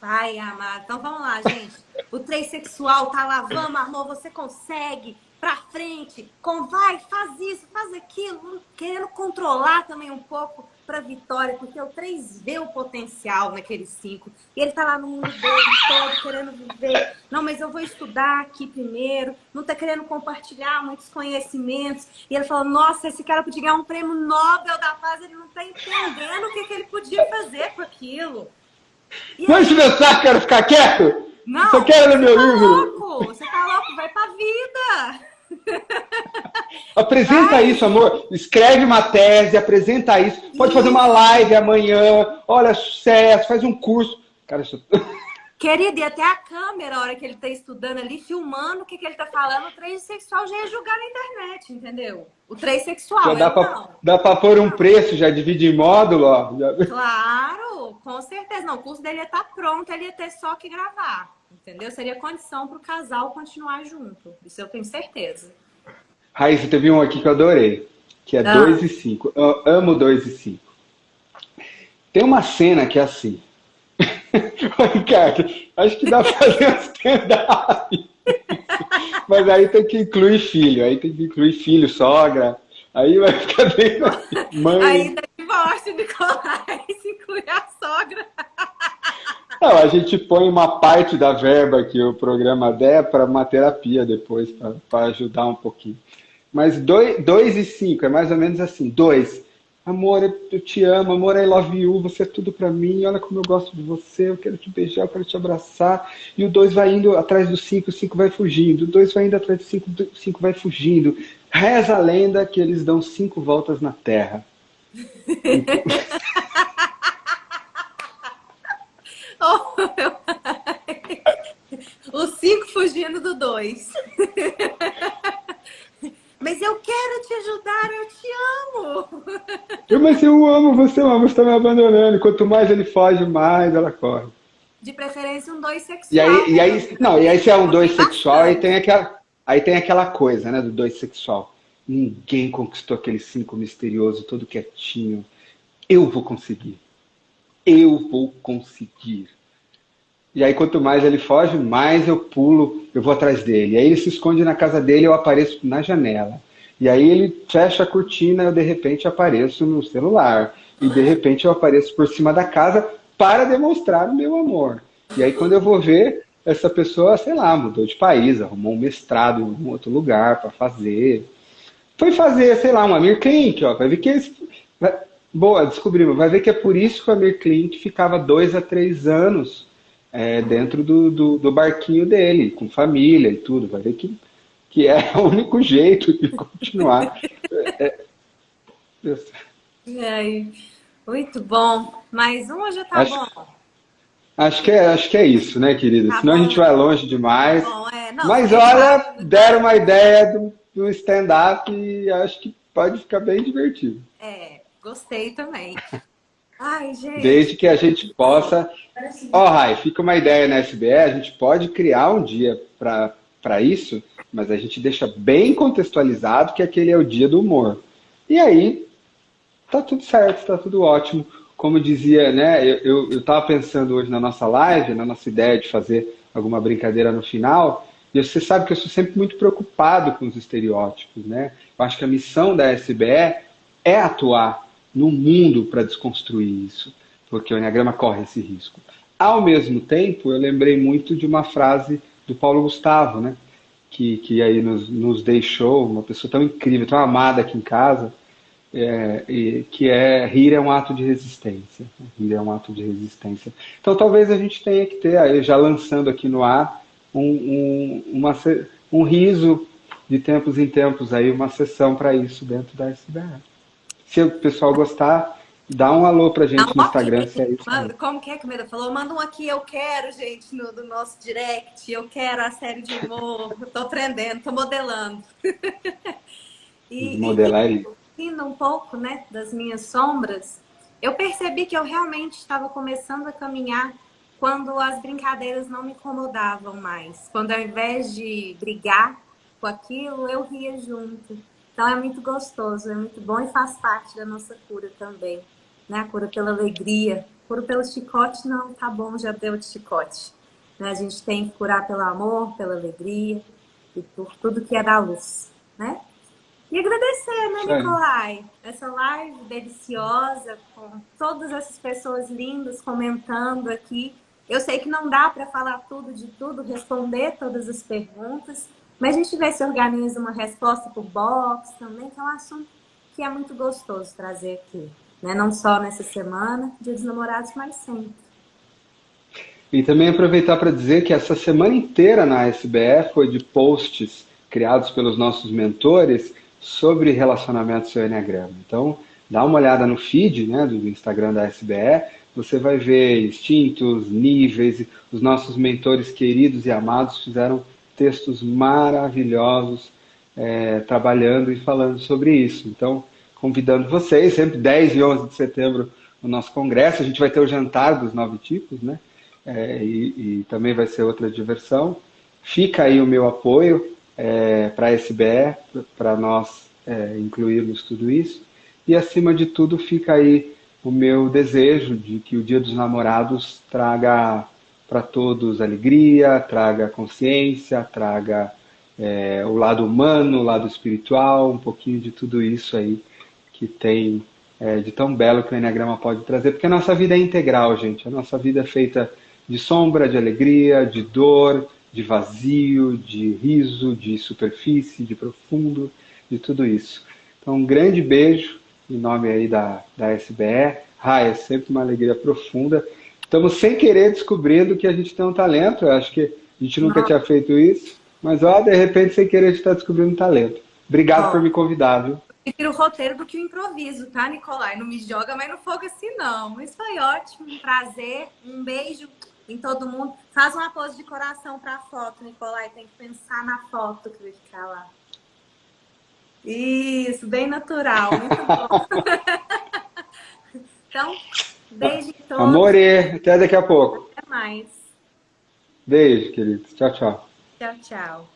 Speaker 1: Ai, amado. Então vamos lá, gente. O 3 sexual tá lá, vamos, amor, você consegue. Pra frente, vai, faz isso, faz aquilo, querendo controlar também um pouco pra vitória, porque o 3 vê o potencial naquele 5. E ele tá lá no mundo dele todo, querendo viver. Não, mas eu vou estudar aqui primeiro, não tá querendo compartilhar muitos conhecimentos. E ele falou, nossa, esse cara podia ganhar um prêmio Nobel da Paz, ele não tá entendendo o que ele podia fazer com aquilo.
Speaker 2: Não te pensar, quero ficar quieto?
Speaker 1: Não,
Speaker 2: só quero ler meu livro.
Speaker 1: Você tá louco, vai pra vida.
Speaker 2: Apresenta isso, amor. Escreve uma tese, apresenta isso. Pode fazer uma live amanhã. Olha, sucesso, faz um curso. Cara, isso...
Speaker 1: Querido, e até a câmera, a hora que ele tá estudando ali, filmando o que ele tá falando, o 3 sexual já ia julgar na internet, entendeu? O 3 sexual,
Speaker 2: já dá pra pôr um preço, já divide em módulo, ó.
Speaker 1: Claro, com certeza. Não, o curso dele ia estar pronto, ele ia ter só que gravar, entendeu? Seria condição pro casal continuar junto. Isso eu tenho certeza.
Speaker 2: Raíssa, teve um aqui que eu adorei, que é 2 e 5. Eu amo 2 e 5. Tem uma cena que é assim. Ricardo, acho que dá pra fazer um stand-up. Mas aí tem que incluir filho, sogra. Aí vai ficar bem mãe.
Speaker 1: Aí dá divórcio, Nicolai, se incluir a sogra.
Speaker 2: Não, a gente põe uma parte da verba que o programa der para uma terapia depois, para ajudar um pouquinho. Mas 2 e 5, é mais ou menos assim. 2, amor, eu te amo, amor, I love you, você é tudo para mim, olha como eu gosto de você, eu quero te beijar, eu quero te abraçar. E o 2 vai indo atrás do 5, o 5 vai fugindo. O 2 vai indo atrás do 5, o 5 vai fugindo. Reza a lenda que eles dão 5 voltas na Terra.
Speaker 1: O 5 fugindo do 2. Mas eu quero te ajudar, eu te amo.
Speaker 2: Mas eu amo você, mas você está me abandonando. Quanto mais ele foge, mais ela corre.
Speaker 1: De preferência um 2 sexual.
Speaker 2: E aí se é um 2 sexual, aí Aí tem aquela coisa, né, do 2 sexual. Ninguém conquistou aquele 5 misterioso, todo quietinho. Eu vou conseguir. Eu vou conseguir. E aí, quanto mais ele foge, mais eu pulo, eu vou atrás dele. E aí ele se esconde na casa dele, eu apareço na janela. E aí ele fecha a cortina, eu de repente apareço no celular. E de repente eu apareço por cima da casa para demonstrar o meu amor. E aí quando eu vou ver, essa pessoa, sei lá, mudou de país, arrumou um mestrado em um outro lugar para fazer. Foi fazer, sei lá, um Amir Klink, ó. Vai ver que boa, descobrimos. Vai ver que é por isso que o Amir Klink ficava 2 a 3 anos dentro do barquinho dele, com família e tudo. Vai ver que é o único jeito de continuar.
Speaker 1: E aí, muito bom. Mais um ou já tá
Speaker 2: Acho,
Speaker 1: bom?
Speaker 2: acho que é isso, né, querida?
Speaker 1: Tá
Speaker 2: Senão a gente
Speaker 1: bom,
Speaker 2: vai longe
Speaker 1: tá
Speaker 2: demais.
Speaker 1: bom. Não,
Speaker 2: Mas
Speaker 1: foi
Speaker 2: olha,
Speaker 1: rápido,
Speaker 2: deram uma ideia do stand-up e acho que pode ficar bem divertido.
Speaker 1: gostei também. Ai, gente.
Speaker 2: Desde que a gente possa. Ó, Rai, fica uma ideia na SBE, a gente pode criar um dia para isso, mas a gente deixa bem contextualizado que aquele é o dia do humor. E aí, tá tudo certo, tá tudo ótimo. Como dizia, né? Eu estava pensando hoje na nossa live, na nossa ideia de fazer alguma brincadeira no final, e você sabe que eu sou sempre muito preocupado com os estereótipos, né? Eu acho que a missão da SBE é atuar no mundo para desconstruir isso, porque o Enneagrama corre esse risco. Ao mesmo tempo, eu lembrei muito de uma frase do Paulo Gustavo, né? Que aí nos deixou, uma pessoa tão incrível, tão amada aqui em casa, que é rir é um ato de resistência. Rir é um ato de resistência. Então talvez a gente tenha que ter, aí, já lançando aqui no ar, um riso de tempos em tempos, aí, uma sessão para isso dentro da SBR. Se o pessoal gostar, dá um alô pra gente no Instagram, se é isso mesmo.
Speaker 1: Como que a Camila falou? Manda um aqui, eu quero, gente, do nosso direct. Eu quero a série de humor. Eu tô aprendendo, tô modelando.
Speaker 2: Modelar isso.
Speaker 1: Rindo um pouco, né, das minhas sombras, eu percebi que eu realmente estava começando a caminhar quando as brincadeiras não me incomodavam mais. Quando ao invés de brigar com aquilo, eu ria junto. Então é muito gostoso, é muito bom e faz parte da nossa cura também. Né? A cura pela alegria. Cura pelo chicote, não, tá bom, já deu de chicote. Né? A gente tem que curar pelo amor, pela alegria e por tudo que é da luz. Né? E agradecer, né,
Speaker 2: Isso aí.
Speaker 1: Nicolai? Essa live deliciosa, com todas essas pessoas lindas comentando aqui. Eu sei que não dá para falar tudo de tudo, responder todas as perguntas, mas a gente vê se organiza uma resposta por box também, que é um assunto que é muito gostoso trazer aqui. Né? Não só nessa semana, Dia dos Namorados, mas sempre.
Speaker 2: E também aproveitar para dizer que essa semana inteira na SBE foi de posts criados pelos nossos mentores sobre relacionamentos e Enneagrama. Então, dá uma olhada no feed, né, do Instagram da SBE, você vai ver instintos, níveis, os nossos mentores queridos e amados fizeram textos maravilhosos trabalhando e falando sobre isso. Então, convidando vocês, sempre 10 e 11 de setembro, no nosso congresso, a gente vai ter o jantar dos 9 tipos, né? E também vai ser outra diversão. Fica aí o meu apoio para a SBE, para nós incluirmos tudo isso. E, acima de tudo, fica aí o meu desejo de que o Dia dos Namorados traga para todos alegria, traga consciência, traga o lado humano, o lado espiritual, um pouquinho de tudo isso aí que tem de tão belo que o Enneagrama pode trazer, porque a nossa vida é integral, gente. A nossa vida é feita de sombra, de alegria, de dor, de vazio, de riso, de superfície, de profundo, de tudo isso. Então, um grande beijo em nome aí da SBE. É sempre uma alegria profunda. Estamos sem querer descobrindo que a gente tem um talento. Eu acho que a gente nunca tinha feito isso, mas de repente, sem querer, a gente está descobrindo um talento. Obrigado por me convidar, viu?
Speaker 1: Prefiro o roteiro do que o improviso, tá, Nicolai? Não me joga mais no fogo assim, não. Mas foi ótimo, um prazer, um beijo em todo mundo. Faz uma pose de coração pra foto, Nicolai. Tem que pensar na foto que vai ficar lá. Isso, bem natural, muito bom. Então, beijo em todos.
Speaker 2: Amore, até daqui a pouco.
Speaker 1: Até mais.
Speaker 2: Beijo, queridos. Tchau, tchau.
Speaker 1: Tchau, tchau.